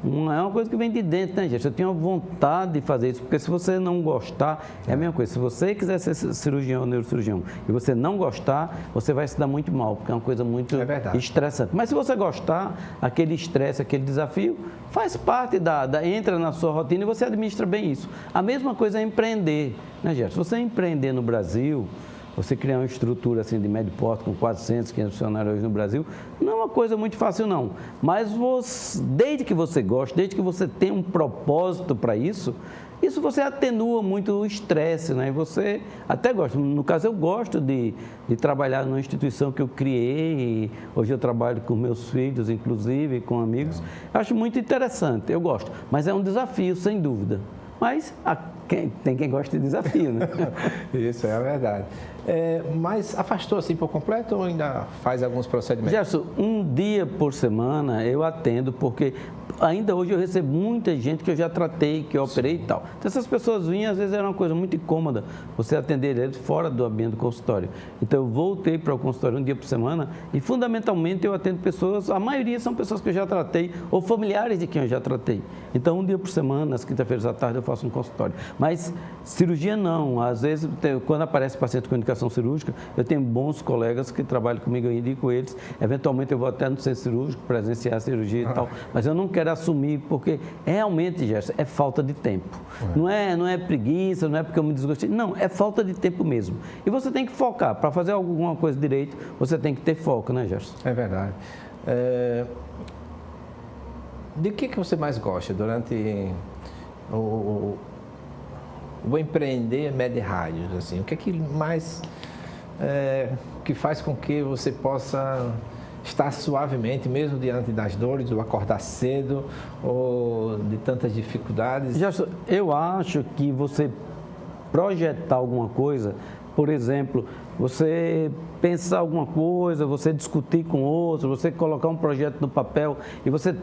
[SPEAKER 3] é uma coisa que vem de dentro, né, gente? Eu tinha vontade de fazer isso, porque se você não gostar, é a mesma coisa. Se você quiser ser cirurgião ou neurocirurgião e você não gostar, você vai se dar muito mal, porque é uma coisa muito estressante. Mas se você gostar, aquele estresse, aquele desafio, faz parte entra na sua rotina e você administra bem isso. A mesma coisa é empreender, né, gente? Se você empreender no Brasil, você criar uma estrutura assim de médio porte com 400, 500 funcionários hoje no Brasil, não é uma coisa muito fácil não. Mas desde que você goste, desde que você tenha um propósito para isso você atenua muito o estresse, né? E você até gosta. No caso, eu gosto de trabalhar numa instituição que eu criei. E hoje eu trabalho com meus filhos, inclusive, com amigos. Eu acho muito interessante, eu gosto. Mas é um desafio, sem dúvida. Mas tem quem gosta de desafio, né?
[SPEAKER 2] Isso é a verdade. Mas afastou assim por completo ou ainda faz alguns procedimentos?
[SPEAKER 3] Gerson, um dia por semana eu atendo, porque ainda hoje eu recebo muita gente que eu já tratei, que eu operei e tal. Então essas pessoas vinham, às vezes era uma coisa muito incômoda você atender eles fora do ambiente do consultório. Então eu voltei para o consultório um dia por semana e fundamentalmente eu atendo pessoas, a maioria são pessoas que eu já tratei ou familiares de quem eu já tratei. Então um dia por semana, às quinta-feiras à tarde eu faço um consultório. Mas cirurgia não, às vezes quando aparece paciente com indicação cirúrgica, eu tenho bons colegas que trabalham comigo, eu indico eles, eventualmente eu vou até no centro cirúrgico presenciar a cirurgia e tal, mas eu não quero assumir, porque realmente, Gerson, é falta de tempo. Não é preguiça, não é porque eu me desgostei, não, é falta de tempo mesmo. E você tem que focar, para fazer alguma coisa direito, você tem que ter foco, né, Gerson?
[SPEAKER 2] É verdade. De que você mais gosta durante o empreender Med Rádios, assim? O que é que mais que faz com que você possa estar suavemente, mesmo diante das dores, ou acordar cedo, ou de tantas dificuldades?
[SPEAKER 3] Eu acho que você projetar alguma coisa, por exemplo, você pensar alguma coisa, você discutir com outro, você colocar um projeto no papel e você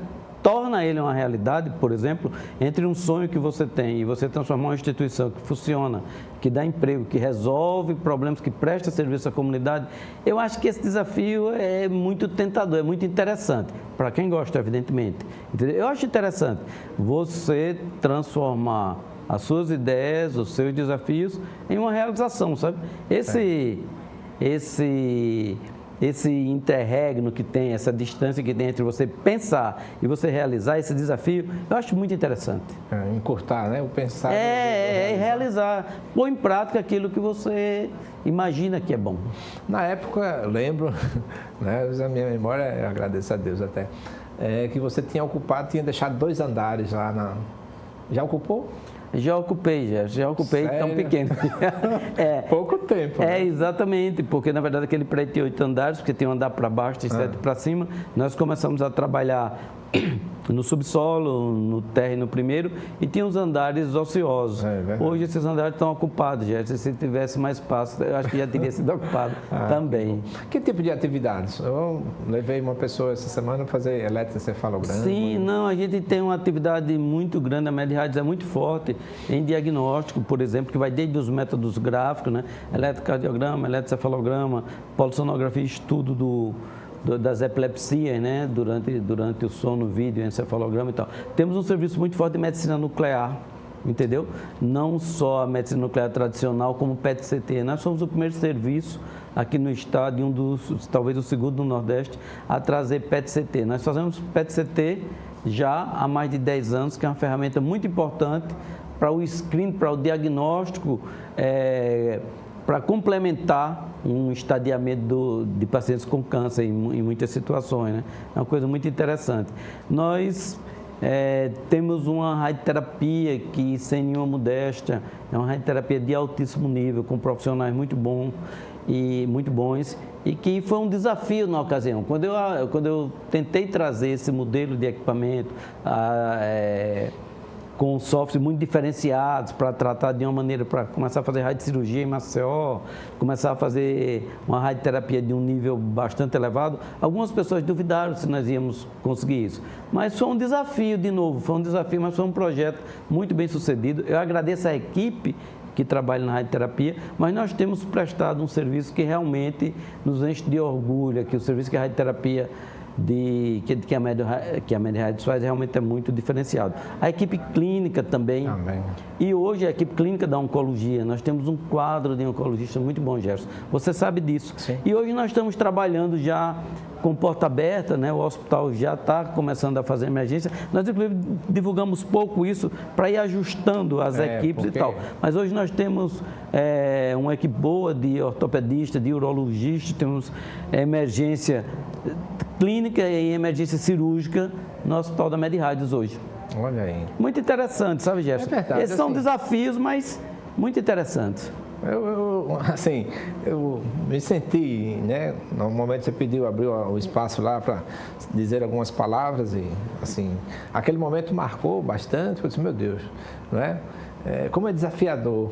[SPEAKER 3] torna ele uma realidade, por exemplo, entre um sonho que você tem e você transformar uma instituição que funciona, que dá emprego, que resolve problemas, que presta serviço à comunidade, eu acho que esse desafio é muito tentador, é muito interessante, para quem gosta, evidentemente. Entendeu? Eu acho interessante você transformar as suas ideias, os seus desafios em uma realização, sabe? esse interregno que tem, essa distância que tem entre você pensar e você realizar esse desafio, eu acho muito interessante.
[SPEAKER 2] Encurtar, né? O pensar.
[SPEAKER 3] Realizar, pôr em prática aquilo que você imagina que é bom.
[SPEAKER 2] Na época, eu lembro, né, a minha memória, eu agradeço a Deus até, que você tinha deixado 2 andares lá na... Já ocupou?
[SPEAKER 3] Já ocupei,
[SPEAKER 2] Sério?
[SPEAKER 3] tão pequeno.
[SPEAKER 2] Pouco tempo. Né?
[SPEAKER 3] Exatamente, porque na verdade aquele prédio tem 8 andares, porque tem um andar para baixo, tem 7 para cima. Nós começamos a trabalhar no subsolo, no térreo primeiro, e tinha os andares ociosos. Hoje esses andares estão ocupados, já. Se tivesse mais espaço, eu acho que já teria sido ocupado também.
[SPEAKER 2] Que tipo de atividades? Eu levei uma pessoa essa semana para fazer eletroencefalograma.
[SPEAKER 3] Sim, não, a gente tem uma atividade muito grande, a MedRádios é muito forte em diagnóstico, por exemplo, que vai desde os métodos gráficos, né? Eletrocardiograma, eletroencefalograma, polissonografia, estudo das epilepsias, né? Durante o sono, vídeo, encefalograma e tal. Temos um serviço muito forte de medicina nuclear, entendeu? Não só a medicina nuclear tradicional, como o PET-CT. Nós somos o primeiro serviço aqui no estado, e talvez o segundo no Nordeste, a trazer PET-CT. Nós fazemos PET-CT já há mais de 10 anos, que é uma ferramenta muito importante para o screen, para o diagnóstico, para complementar um estadiamento de pacientes com câncer em muitas situações, né? É uma coisa muito interessante. Nós temos uma radioterapia que, sem nenhuma modéstia, é uma radioterapia de altíssimo nível, com profissionais muito bons, e que foi um desafio na ocasião. Quando eu tentei trazer esse modelo de equipamento, com softwares muito diferenciados para tratar de uma maneira, para começar a fazer radiocirurgia em Maceió, começar a fazer uma radioterapia de um nível bastante elevado, algumas pessoas duvidaram se nós íamos conseguir isso. Mas foi um desafio, de novo, mas foi um projeto muito bem sucedido. Eu agradeço à equipe que trabalha na radioterapia, mas nós temos prestado um serviço que realmente nos enche de orgulho, que o serviço que a radioterapia que a MedRádios faz realmente é muito diferenciado. A equipe clínica também. E hoje a equipe clínica da oncologia, nós temos um quadro de oncologista muito bom, Gerson. Você sabe disso.
[SPEAKER 2] Sim.
[SPEAKER 3] E hoje nós estamos trabalhando já com porta aberta, né? O hospital já está começando a fazer emergência. Nós, inclusive, divulgamos pouco isso para ir ajustando as equipes e tal. Mas hoje nós temos uma equipe boa de ortopedista, de urologista, temos emergência clínica e emergência cirúrgica no Hospital da MedRádios hoje.
[SPEAKER 2] Olha aí.
[SPEAKER 3] Muito interessante, sabe, Gerson?
[SPEAKER 2] É verdade.
[SPEAKER 3] Esses são desafios, mas muito interessantes.
[SPEAKER 2] Eu me senti, né? No momento que você abriu o espaço lá para dizer algumas palavras e, assim, aquele momento marcou bastante. Eu disse, meu Deus, não é? Como é desafiador.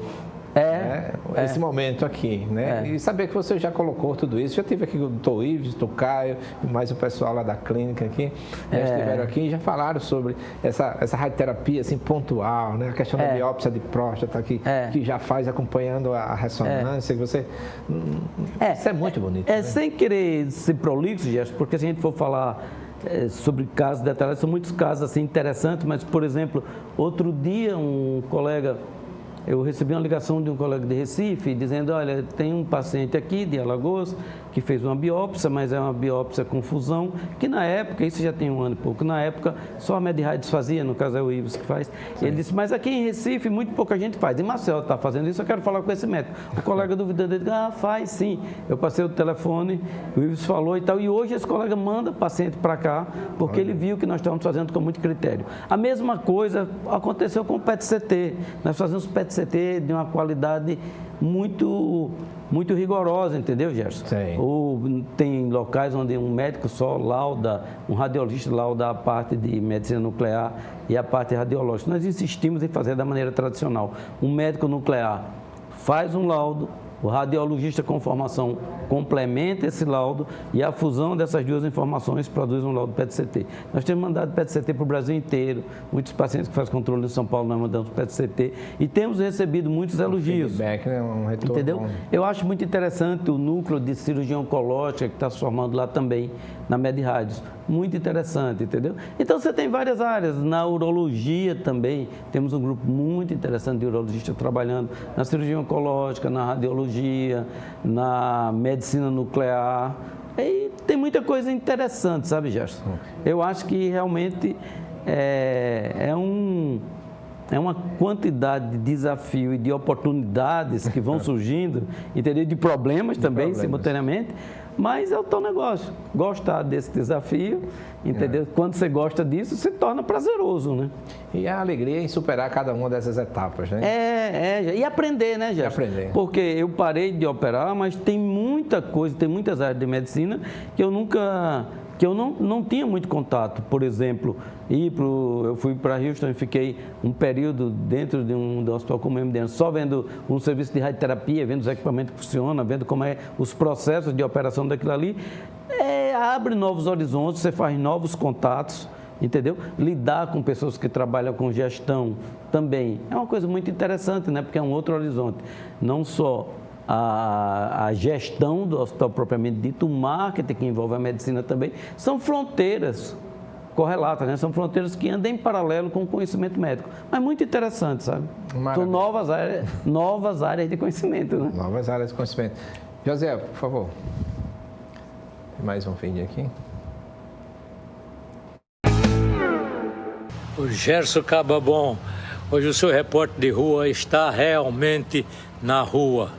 [SPEAKER 2] Esse momento aqui, né? E saber que você já colocou tudo isso. Já tive aqui o Dr. Ives, o Dr. Caio, e mais o pessoal lá da clínica aqui. Já estiveram aqui e já falaram sobre essa radioterapia assim, pontual, né? A questão da biópsia de próstata aqui, que já faz acompanhando a ressonância. Que você... Isso é muito bonito. Né?
[SPEAKER 3] Sem querer ser prolixo, Gerson, porque se a gente for falar sobre casos detalhados, são muitos casos assim, interessantes, mas, por exemplo, outro dia eu recebi uma ligação de um colega de Recife dizendo, olha, tem um paciente aqui de Alagoas que fez uma biópsia, mas é uma biópsia com fusão, que na época, isso já tem 1 ano e pouco, na época só a MedRádios fazia, no caso é o Ives que faz. Sim. Ele disse, mas aqui em Recife muito pouca gente faz. Em Maceió está fazendo isso, eu quero falar com esse médico. O colega duvidando, ele disse, faz sim. Eu passei o telefone, o Ives falou e tal, e hoje esse colega manda paciente para cá, porque ele viu que nós estamos fazendo com muito critério. A mesma coisa aconteceu com o PET-CT. Nós fazemos PET-CT de uma qualidade muito rigorosa, entendeu, Gerson?
[SPEAKER 2] Sim.
[SPEAKER 3] Ou tem locais onde um médico só lauda, um radiologista lauda a parte de medicina nuclear e a parte radiológica. Nós insistimos em fazer da maneira tradicional. Um médico nuclear faz um laudo, o radiologista com formação complementa esse laudo e a fusão dessas duas informações produz um laudo PET-CT. Nós temos mandado PET-CT para o Brasil inteiro, muitos pacientes que fazem controle em São Paulo nós mandamos PET-CT e temos recebido muitos elogios.
[SPEAKER 2] Feedback, né? Um retorno.
[SPEAKER 3] Entendeu?
[SPEAKER 2] Bom.
[SPEAKER 3] Eu acho muito interessante o núcleo de cirurgia oncológica que está se formando lá também na MedRádios. muito interessante, entendeu? Então, você tem várias áreas. Na urologia também, temos um grupo muito interessante de urologistas trabalhando na cirurgia oncológica, na radiologia, na medicina nuclear. E tem muita coisa interessante, sabe, Gerson? Eu acho que realmente é uma quantidade de desafio e de oportunidades que vão surgindo, entendeu? De problemas também, simultaneamente, mas é o teu negócio. Gostar desse desafio, entendeu? Quando você gosta disso, se torna prazeroso, né?
[SPEAKER 2] E a alegria em superar cada uma dessas etapas, né?
[SPEAKER 3] E aprender, né, Gerson?
[SPEAKER 2] Aprender.
[SPEAKER 3] Porque eu parei de operar, mas tem muita coisa, tem muitas áreas de medicina que eu não tinha muito contato. Por exemplo, eu fui para Houston e fiquei um período dentro de um hospital como o MD, só vendo um serviço de radioterapia, vendo os equipamentos que funcionam, vendo como é os processos de operação daquilo ali. Abre novos horizontes, você faz novos contatos, entendeu? Lidar com pessoas que trabalham com gestão também é uma coisa muito interessante, né? Porque é um outro horizonte. Não só a gestão do hospital propriamente dito, o marketing que envolve a medicina também, são fronteiras correlatas, né? São fronteiras que andam em paralelo com o conhecimento médico. Mas muito interessante, sabe?
[SPEAKER 2] Maravilha.
[SPEAKER 3] São novas áreas de conhecimento, né?
[SPEAKER 2] Novas áreas de conhecimento. José, por favor. Tem mais um vídeo aqui.
[SPEAKER 8] O Gerson Cababon, hoje o seu repórter de rua está realmente na rua.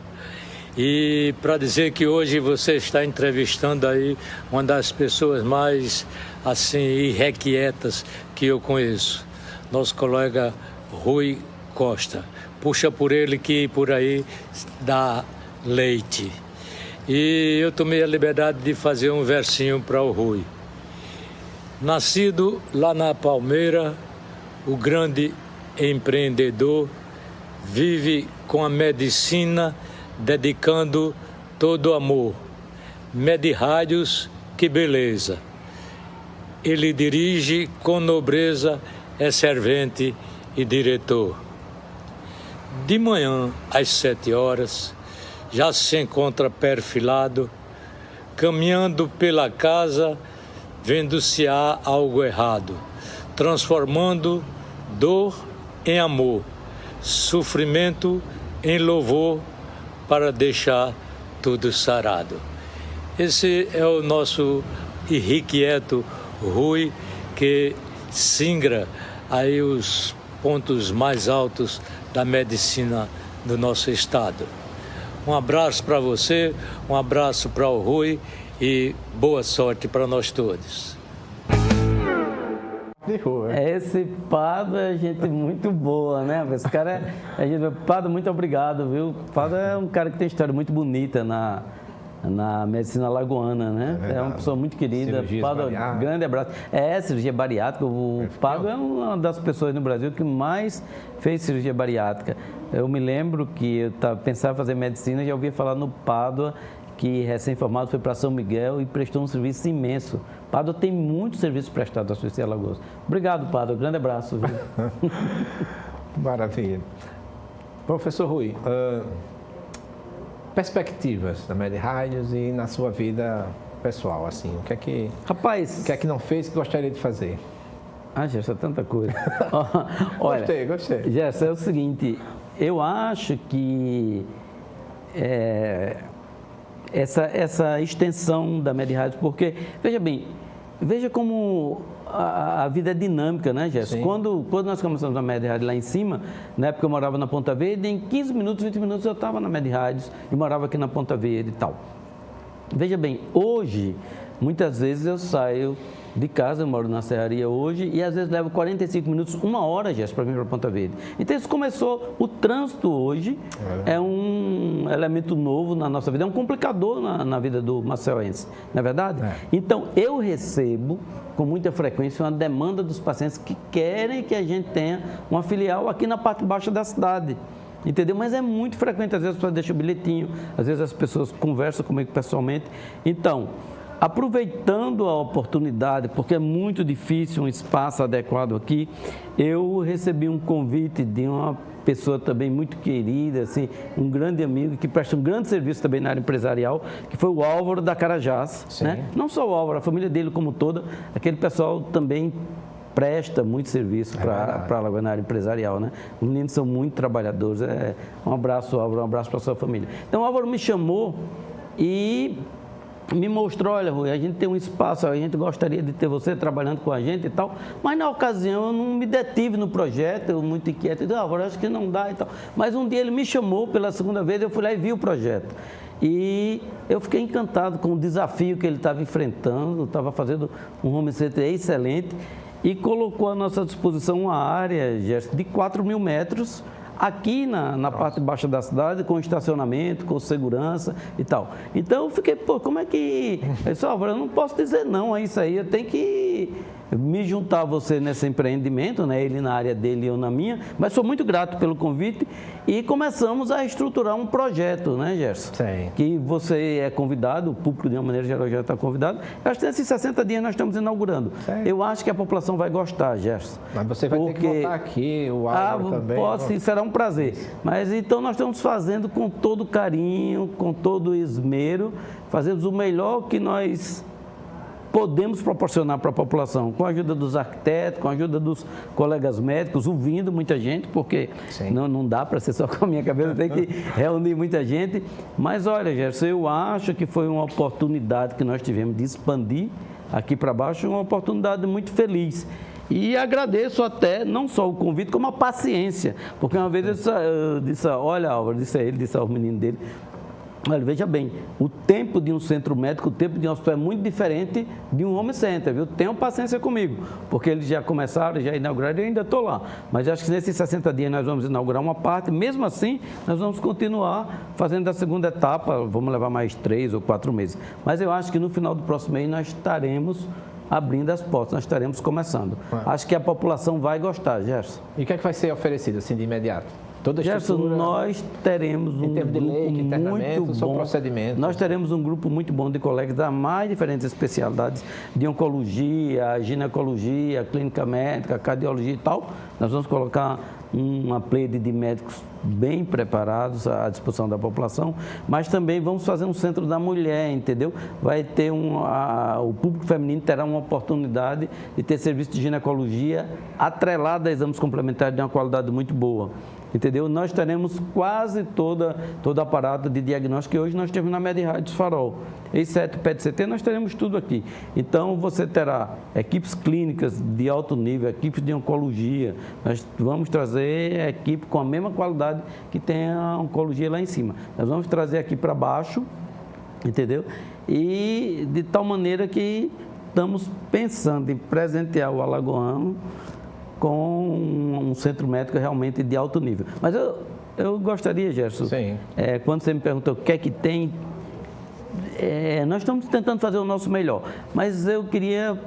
[SPEAKER 8] E para dizer que hoje você está entrevistando aí uma das pessoas mais assim irrequietas que eu conheço, nosso colega Rui Costa. Puxa por ele que por aí dá leite. E eu tomei a liberdade de fazer um versinho para o Rui. Nascido lá na Palmeira, o grande empreendedor vive com a medicina, dedicando todo o amor. Med-Rádios, que beleza. Ele dirige com nobreza, é servente e diretor. De manhã, às 7 horas, já se encontra perfilado, caminhando pela casa, vendo se há algo errado, transformando dor em amor, sofrimento em louvor, para deixar tudo sarado. Esse é o nosso irrequieto Rui, que singra aí os pontos mais altos da medicina do nosso estado. Um abraço para você, um abraço para o Rui e boa sorte para nós todos.
[SPEAKER 3] Esse Pado é gente muito boa, né? Esse cara Pado, muito obrigado, viu? Pado é um cara que tem história muito bonita na medicina alagoana, né? É uma pessoa muito querida. Pado, grande abraço. Cirurgia bariátrica. O Pado é uma das pessoas no Brasil que mais fez cirurgia bariátrica. Eu me lembro que eu pensava em fazer medicina e já ouvia falar no Pado, que recém-formado foi para São Miguel e prestou um serviço imenso. Pádua tem muitos serviços prestados à Suíça e Alagoas. Obrigado, Pádua. Grande abraço. Viu?
[SPEAKER 2] Maravilha. Professor Rui, perspectivas da Med-Rádios e na sua vida pessoal, assim, o que é que não fez que gostaria de fazer?
[SPEAKER 3] Gerson, tanta coisa. Olha,
[SPEAKER 2] gostei.
[SPEAKER 3] Gerson, é o seguinte, eu acho que essa extensão da Med-Rádios, porque, veja como a vida é dinâmica, né, Gerson? Quando nós começamos a Med-Rádio lá em cima, na época eu morava na Ponta Verde, em 15 minutos, 20 minutos eu estava na Med-Rádios e morava aqui na Ponta Verde e tal. Veja bem, hoje, muitas vezes eu saio de casa, eu moro na Serraria hoje, e às vezes levo 45 minutos, 1 hora, Gerson, para vir para Ponta Verde. Então isso começou, o trânsito hoje é um elemento novo na nossa vida, é um complicador na vida do maceuense, não é verdade? Então eu recebo com muita frequência uma demanda dos pacientes que querem que a gente tenha uma filial aqui na parte baixa da cidade. Entendeu? Mas é muito frequente, às vezes as pessoas deixam o bilhetinho, às vezes as pessoas conversam comigo pessoalmente. Então, Aproveitando a oportunidade, porque é muito difícil um espaço adequado aqui, eu recebi um convite de uma pessoa também muito querida, assim, um grande amigo que presta um grande serviço também na área empresarial, que foi o Álvaro da Carajás, né? Não só o Álvaro, a família dele como toda, aquele pessoal também presta muito serviço para a Alagoas na área empresarial, né? Os meninos são muito trabalhadores. Um abraço, Álvaro, um abraço para a sua família. Então, o Álvaro me chamou e me mostrou, olha, Rui, a gente tem um espaço, a gente gostaria de ter você trabalhando com a gente e tal, mas na ocasião eu não me detive no projeto, eu muito inquieto, eu Álvaro, acho que não dá e tal. Mas um dia ele me chamou pela segunda vez, eu fui lá e vi o projeto. E eu fiquei encantado com o desafio que ele estava enfrentando, estava fazendo um home center excelente e colocou à nossa disposição uma área, Gerson, de 4.000 metros, aqui na parte baixa da cidade, com estacionamento, com segurança e tal. Então eu fiquei, pô, como é que... Eu disse, Álvaro, eu não posso dizer não a isso aí, eu tenho que me juntar a você nesse empreendimento, né? Ele na área dele e eu na minha, mas sou muito grato pelo convite e começamos a estruturar um projeto, né, Gerson?
[SPEAKER 2] Sim.
[SPEAKER 3] Que você é convidado, o público de uma maneira geral já está convidado. Eu acho que nesses 60 dias nós estamos inaugurando. Sim. Eu acho que a população vai gostar, Gerson.
[SPEAKER 2] Mas você vai ter que voltar aqui, o Álvaro também.
[SPEAKER 3] Sim, será um prazer. Mas então nós estamos fazendo com todo carinho, com todo esmero, fazemos o melhor que nós podemos proporcionar para a população, com a ajuda dos arquitetos, com a ajuda dos colegas médicos, ouvindo muita gente, porque não dá para ser só com a minha cabeça, tem que reunir muita gente. Mas olha, Gerson, eu acho que foi uma oportunidade que nós tivemos de expandir aqui para baixo, uma oportunidade muito feliz. E agradeço até, não só o convite, como a paciência, porque uma vez eu disse olha, Álvaro, disse ao menino dele, olha, veja bem, o tempo de um centro médico, o tempo de um hospital é muito diferente de um home center, viu? Tenham paciência comigo, porque eles já começaram, já inauguraram e eu ainda estou lá. Mas acho que nesses 60 dias nós vamos inaugurar uma parte, mesmo assim, nós vamos continuar fazendo a segunda etapa, vamos levar mais 3 ou 4 meses. Mas eu acho que no final do próximo mês nós estaremos abrindo as portas, nós estaremos começando. Acho que a população vai gostar, Gerson.
[SPEAKER 2] E o que é que vai ser oferecido, assim, de imediato? Toda a
[SPEAKER 3] Gerson, nós teremos um grupo muito bom.
[SPEAKER 2] Procedimento.
[SPEAKER 3] Nós teremos um grupo muito bom de colegas das mais diferentes especialidades de oncologia, ginecologia, clínica médica, cardiologia e tal. Nós vamos colocar uma plede de médicos bem preparados à disposição da população, mas também vamos fazer um centro da mulher, entendeu? Vai ter o público feminino terá uma oportunidade de ter serviço de ginecologia atrelado a exames complementares de uma qualidade muito boa. Entendeu? Nós teremos quase todo aparato de diagnóstico que hoje nós temos na MedRádios Farol. Exceto PET-CT, nós teremos tudo aqui. Então, você terá equipes clínicas de alto nível, equipes de oncologia. Nós vamos trazer equipe com a mesma qualidade que tem a oncologia lá em cima. Nós vamos trazer aqui para baixo, entendeu? E de tal maneira que estamos pensando em presentear o alagoano com um centro médico realmente de alto nível. Mas eu gostaria, Gerson, quando você me perguntou o que é que tem, nós estamos tentando fazer o nosso melhor, mas eu queria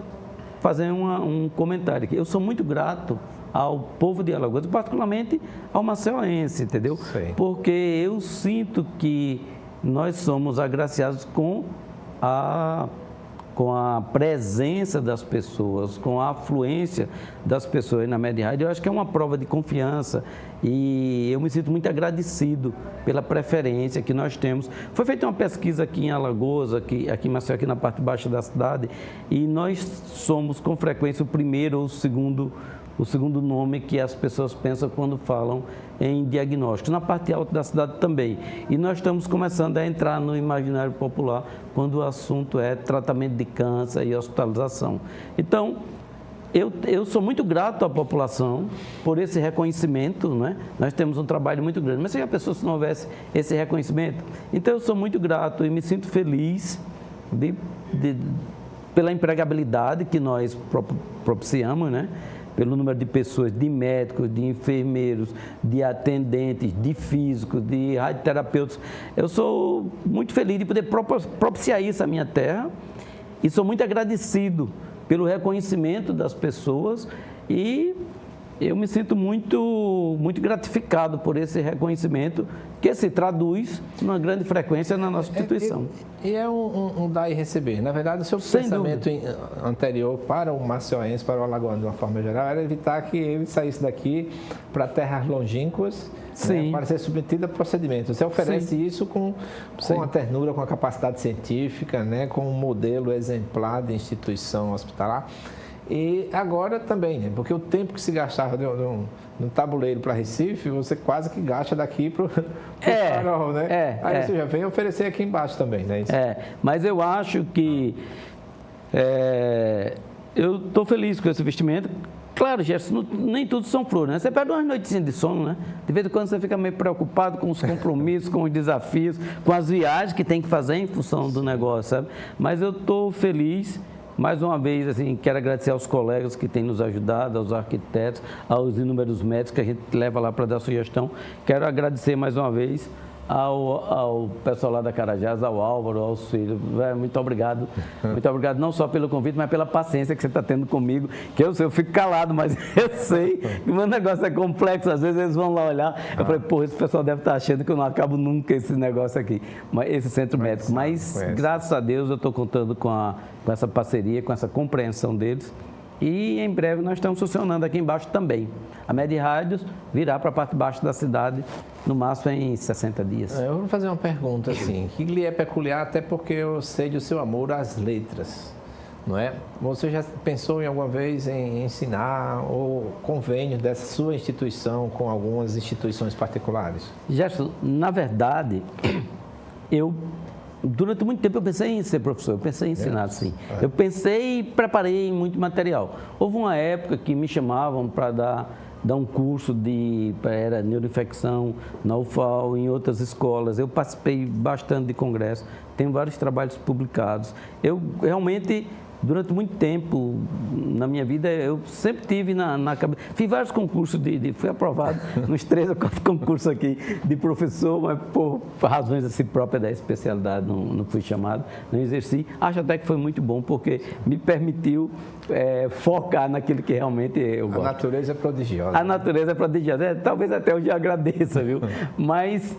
[SPEAKER 3] fazer um comentário aqui. Eu sou muito grato ao povo de Alagoas, particularmente ao maceiense, entendeu? Sim. Porque eu sinto que nós somos agraciados com a presença das pessoas, com a afluência das pessoas na MedRádio. Eu acho que é uma prova de confiança e eu me sinto muito agradecido pela preferência que nós temos. Foi feita uma pesquisa aqui em Alagoas, aqui em Maceió, aqui na parte baixa da cidade, e nós somos com frequência o primeiro ou o segundo nome que as pessoas pensam quando falam em diagnósticos, na parte alta da cidade também. E nós estamos começando a entrar no imaginário popular quando o assunto é tratamento de câncer e hospitalização. Então, eu sou muito grato à população por esse reconhecimento, né? Nós temos um trabalho muito grande, mas se a pessoa se não houvesse esse reconhecimento, então eu sou muito grato e me sinto feliz pela empregabilidade que nós propiciamos, né? Pelo número de pessoas, de médicos, de enfermeiros, de atendentes, de físicos, de radioterapeutas. Eu sou muito feliz de poder propiciar isso à minha terra e sou muito agradecido pelo reconhecimento das pessoas e eu me sinto muito gratificado por esse reconhecimento que se traduz numa grande frequência na nossa instituição.
[SPEAKER 2] E é um dar e receber. Na verdade, o seu pensamento anterior para o macioense, para o alagoano de uma forma geral, era evitar que ele saísse daqui para terras longínquas, né, para ser submetido a procedimentos. Você oferece isso com a ternura, com a capacidade científica, né, com um modelo exemplar de instituição hospitalar. E agora também, né? Porque o tempo que se gastava no tabuleiro para Recife, você quase que gasta daqui para o farol, né? Aí você já vem oferecer aqui embaixo também, né?
[SPEAKER 3] Mas eu acho que eu estou feliz com esse investimento. Claro, Gerson, nem tudo são flores, né? Você perde umas noitinhas de sono, né? De vez em quando você fica meio preocupado com os compromissos, com os desafios, com as viagens que tem que fazer em função do negócio, sabe? Mas eu estou feliz. Mais uma vez, assim, quero agradecer aos colegas que têm nos ajudado, aos arquitetos, aos inúmeros médicos que a gente leva lá para dar sugestão. Quero agradecer mais uma vez ao pessoal lá da Carajás, ao Álvaro, aos filhos. Muito obrigado. Muito obrigado não só pelo convite, mas pela paciência que você está tendo comigo, que eu fico calado, mas eu sei que o meu negócio é complexo. Às vezes eles vão lá olhar, eu falei, pô, esse pessoal deve estar achando que eu não acabo nunca esse negócio aqui, esse centro médico. Mas, graças a Deus, eu estou contando com essa parceria, com essa compreensão deles. E em breve nós estamos funcionando aqui embaixo também. A Med-Rádios virá para a parte de baixo da cidade, no máximo em 60 dias.
[SPEAKER 2] Eu vou fazer uma pergunta assim, que lhe é peculiar até porque eu sei do seu amor às letras, não é? Você já pensou em alguma vez em ensinar ou convênio dessa sua instituição com algumas instituições particulares?
[SPEAKER 3] Gerson, na verdade, durante muito tempo eu pensei em ser professor, eu pensei em ensinar, sim. Eu pensei e preparei muito material. Houve uma época que me chamavam para dar um curso era neuroinfecção na UFAL, em outras escolas. Eu participei bastante de congressos, tenho vários trabalhos publicados. Eu realmente, durante muito tempo na minha vida, eu sempre tive na cabeça. Fiz vários concursos, fui aprovado nos 3 ou 4 concursos aqui de professor, mas por razões assim próprias da especialidade não fui chamado, não exerci. Acho até que foi muito bom, porque me permitiu focar naquilo que realmente eu gosto.
[SPEAKER 2] A natureza é prodigiosa.
[SPEAKER 3] A natureza é prodigiosa. Talvez até hoje eu agradeça, viu? Mas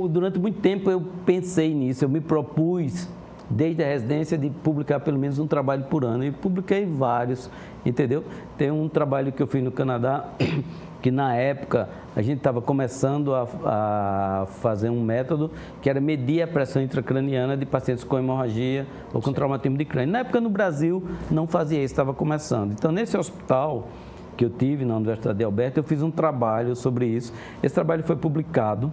[SPEAKER 3] durante muito tempo, eu pensei nisso, eu me propus desde a residência de publicar pelo menos um trabalho por ano. E publiquei vários, entendeu? Tem um trabalho que eu fiz no Canadá, que na época a gente estava começando a fazer um método que era medir a pressão intracraniana de pacientes com hemorragia ou com traumatismo de crânio. Na época no Brasil não fazia isso, estava começando. Então nesse hospital que eu tive na Universidade de Alberta, eu fiz um trabalho sobre isso. Esse trabalho foi publicado.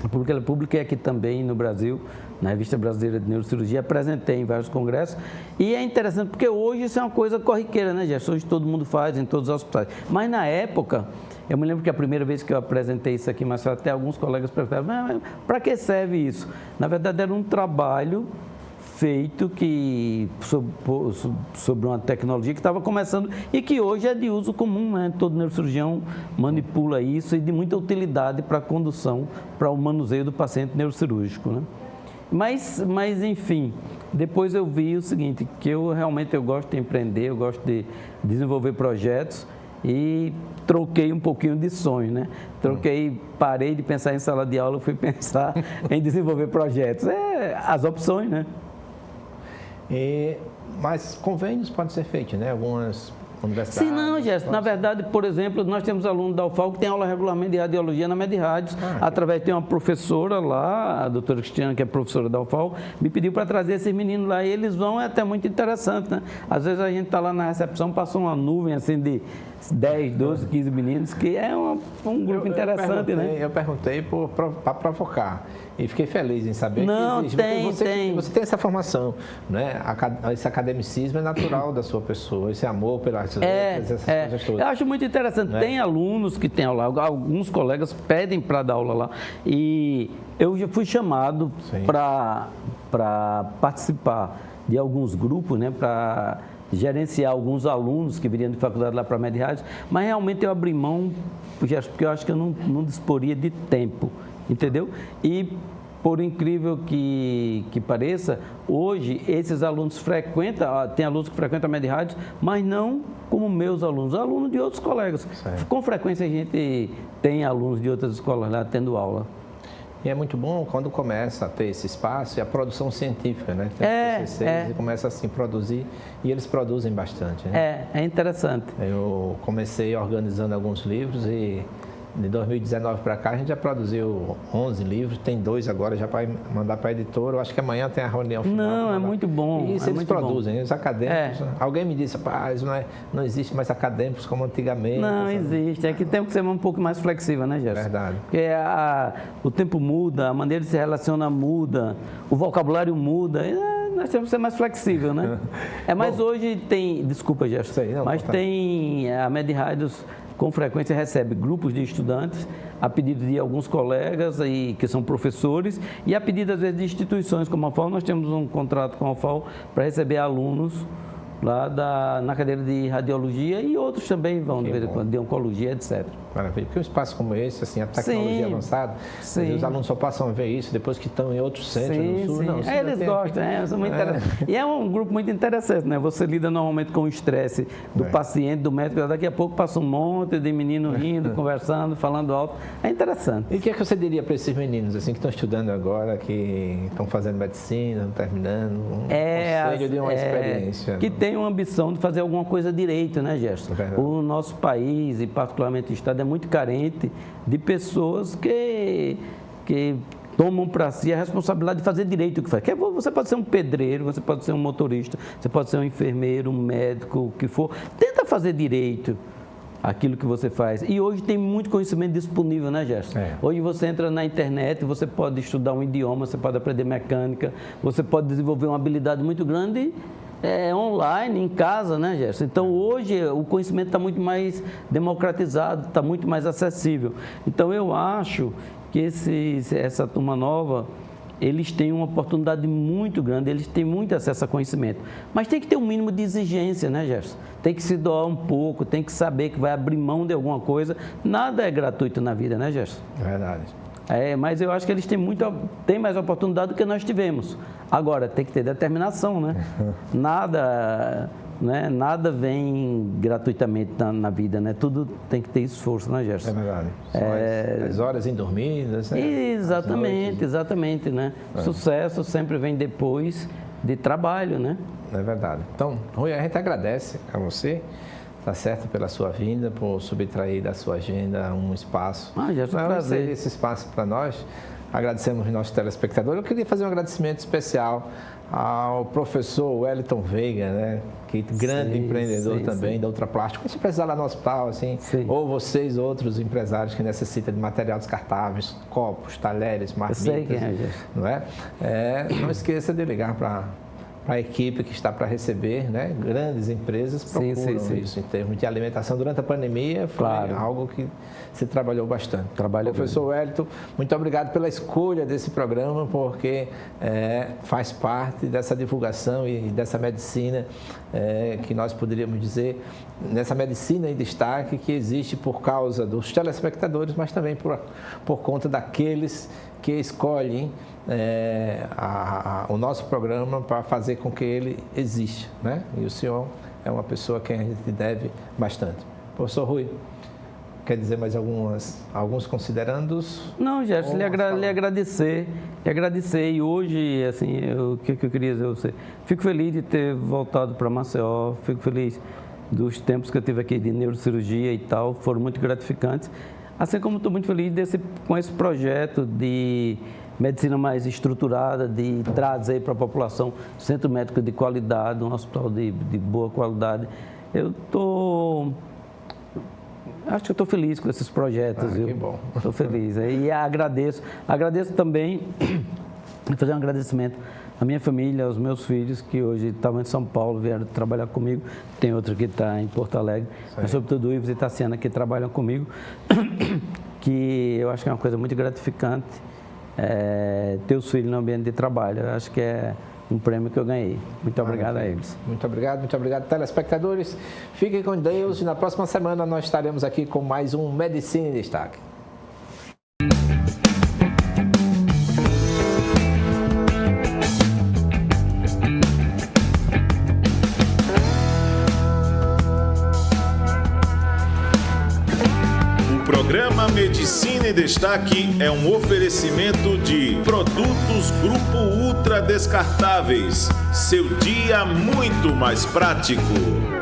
[SPEAKER 3] Eu publiquei aqui também no Brasil, na Revista Brasileira de Neurocirurgia, apresentei em vários congressos. E é interessante porque hoje isso é uma coisa corriqueira, né, Gerson? Hoje todo mundo faz em todos os hospitais. Mas na época, eu me lembro que a primeira vez que eu apresentei isso aqui, mas até alguns colegas perguntaram, mas para que serve isso? Na verdade, era um trabalho feito sobre uma tecnologia que estava começando e que hoje é de uso comum, né? Todo neurocirurgião manipula isso e de muita utilidade para a condução, para o manuseio do paciente neurocirúrgico, né? Mas, enfim, depois eu vi o seguinte, que eu realmente gosto de empreender, eu gosto de desenvolver projetos e troquei um pouquinho de sonho, né? Parei de pensar em sala de aula, fui pensar em desenvolver projetos. As opções, né?
[SPEAKER 2] Mas convênios podem ser feitos, né? Algumas universidades.
[SPEAKER 3] Sim, não, Gerson. Na verdade, por exemplo, nós temos alunos da UFAL que tem aula regularmente de radiologia na Med-Rádios, através de uma professora lá, a doutora Cristiana, que é professora da UFAL, me pediu para trazer esses meninos lá e eles vão, é até muito interessante, né? Às vezes a gente está lá na recepção, passa uma nuvem assim de 10, 12, 15 meninos, que é um grupo interessante, né?
[SPEAKER 2] Eu perguntei para provocar e fiquei feliz em saber
[SPEAKER 3] não,
[SPEAKER 2] que existe.
[SPEAKER 3] Tem.
[SPEAKER 2] Você tem essa formação, né? Esse academicismo é natural da sua pessoa, esse amor pelas letras, essas coisas todas. Eu
[SPEAKER 3] acho muito interessante. Né? Tem alunos que têm aula, alguns colegas pedem para dar aula lá e eu já fui chamado para participar de alguns grupos, né? Para gerenciar alguns alunos que viriam de faculdade lá para a Med-Rádios, mas realmente eu abri mão, porque eu acho que eu não disporia de tempo, entendeu? E por incrível que pareça, hoje esses alunos frequentam, tem alunos que frequentam a Med-Rádios, mas não como meus alunos de outros colegas.
[SPEAKER 2] Certo.
[SPEAKER 3] Com frequência a gente tem alunos de outras escolas lá tendo aula.
[SPEAKER 2] E é muito bom quando começa a ter esse espaço e a produção científica, né? Tem começa assim a produzir e eles produzem bastante, né?
[SPEAKER 3] É interessante.
[SPEAKER 2] Eu comecei organizando alguns livros e de 2019 para cá a gente já produziu 11 livros, tem 2 agora já para mandar para a editora. Eu acho que amanhã tem a reunião final.
[SPEAKER 3] Não, é muito bom.
[SPEAKER 2] E isso eles produzem, os acadêmicos. Alguém me disse, rapaz, não existe mais acadêmicos como antigamente.
[SPEAKER 3] Não existe, é que tem que ser um pouco mais flexível, né, Gerson?
[SPEAKER 2] Verdade.
[SPEAKER 3] Porque o tempo muda, a maneira de se relacionar muda, o vocabulário muda. Nós temos que ser mais flexível, né? Mas hoje tem, desculpa, Gerson, mas tem a Med-Rádios com frequência recebe grupos de estudantes a pedido de alguns colegas que são professores e a pedido às vezes de instituições como a UFAL. Nós temos um contrato com a UFAL para receber alunos lá na cadeira de radiologia e outros também vão de vez em quando, de oncologia, etc.
[SPEAKER 2] Maravilha. Porque um espaço como esse, assim, a tecnologia avançada, os alunos só passam a ver isso depois que estão em outros centros do Sul. Não,
[SPEAKER 3] eles gostam, são muito interessantes. E é um grupo muito interessante, né? Você lida normalmente com o estresse do paciente, do médico, daqui a pouco passa um monte de menino rindo, conversando, falando alto. É interessante.
[SPEAKER 2] E o que é que você diria para esses meninos, assim, que estão estudando agora, que estão fazendo medicina, estão terminando, um conselho de uma experiência?
[SPEAKER 3] Que tem uma ambição de fazer alguma coisa direito, né, Gerson? O nosso país, e particularmente o Estado, é muito carente de pessoas que tomam para si a responsabilidade de fazer direito o que faz. Você pode ser um pedreiro, você pode ser um motorista, você pode ser um enfermeiro, um médico, o que for. Tenta fazer direito aquilo que você faz. E hoje tem muito conhecimento disponível, né, Gerson? Hoje você entra na internet, você pode estudar um idioma, você pode aprender mecânica, você pode desenvolver uma habilidade muito grande online, em casa, né, Gerson? Então, hoje, o conhecimento está muito mais democratizado, está muito mais acessível. Então, eu acho que essa turma nova, eles têm uma oportunidade muito grande, eles têm muito acesso a conhecimento. Mas tem que ter um mínimo de exigência, né, Gerson? Tem que se doar um pouco, tem que saber que vai abrir mão de alguma coisa. Nada é gratuito na vida, né, Gerson?
[SPEAKER 2] Verdade.
[SPEAKER 3] Mas eu acho que eles têm mais oportunidade do que nós tivemos. Agora, tem que ter determinação, né? Nada vem gratuitamente na vida, né? Tudo tem que ter esforço, né, Gerson?
[SPEAKER 2] É verdade. As horas indormidas, né?
[SPEAKER 3] Exatamente, né? Sucesso sempre vem depois de trabalho, né?
[SPEAKER 2] É verdade. Então, Rui, a gente agradece a você, tá certo, pela sua vinda, por subtrair da sua agenda um espaço.
[SPEAKER 3] Gerson, prazer.
[SPEAKER 2] Esse espaço para nós. Agradecemos os nossos telespectadores. Eu queria fazer um agradecimento especial ao professor Wellington Veiga, né? Que grande empreendedor também da Ultraplástica. Quando você precisar lá no hospital, assim, ou vocês, outros empresários que necessitam de material descartáveis, copos, talheres, marmitas, não é? Não esqueça de ligar para a equipe que está para receber, né? Grandes empresas procuram isso em termos de alimentação. Durante a pandemia foi algo que se trabalhou bastante. Professor Wellington, muito obrigado pela escolha desse programa, porque faz parte dessa divulgação e dessa medicina que nós poderíamos dizer, nessa medicina em destaque que existe por causa dos telespectadores, mas também por conta daqueles que escolhem o nosso programa para fazer com que ele exista, né? E o senhor é uma pessoa que a gente deve bastante. Professor Rui, quer dizer mais alguns considerandos?
[SPEAKER 3] Não, Gerson, lhe agradecer. E hoje, assim, o que eu queria dizer a você? Fico feliz de ter voltado para Maceió, fico feliz dos tempos que eu tive aqui de neurocirurgia e tal, foram muito gratificantes. Assim como estou muito feliz com esse projeto de medicina mais estruturada, de trazer para a população centro médico de qualidade, um hospital de boa qualidade. Acho que eu estou feliz com esses projetos.
[SPEAKER 2] Que bom.
[SPEAKER 3] Estou feliz. E agradeço também, vou fazer um agradecimento à minha família, aos meus filhos, que hoje estavam em São Paulo, vieram trabalhar comigo. Tem outro que está em Porto Alegre, mas sobretudo o Ives e Tassiana, que trabalham comigo, que eu acho que é uma coisa muito gratificante ter os filhos no ambiente de trabalho. Eu acho que é um prêmio que eu ganhei. Muito obrigado a eles.
[SPEAKER 2] Muito obrigado, telespectadores. Fiquem com Deus e na próxima semana nós estaremos aqui com mais um Medicina em Destaque.
[SPEAKER 1] programa Medicina em Destaque é um oferecimento de Produtos Grupo Ultra Descartáveis. Seu dia muito mais prático.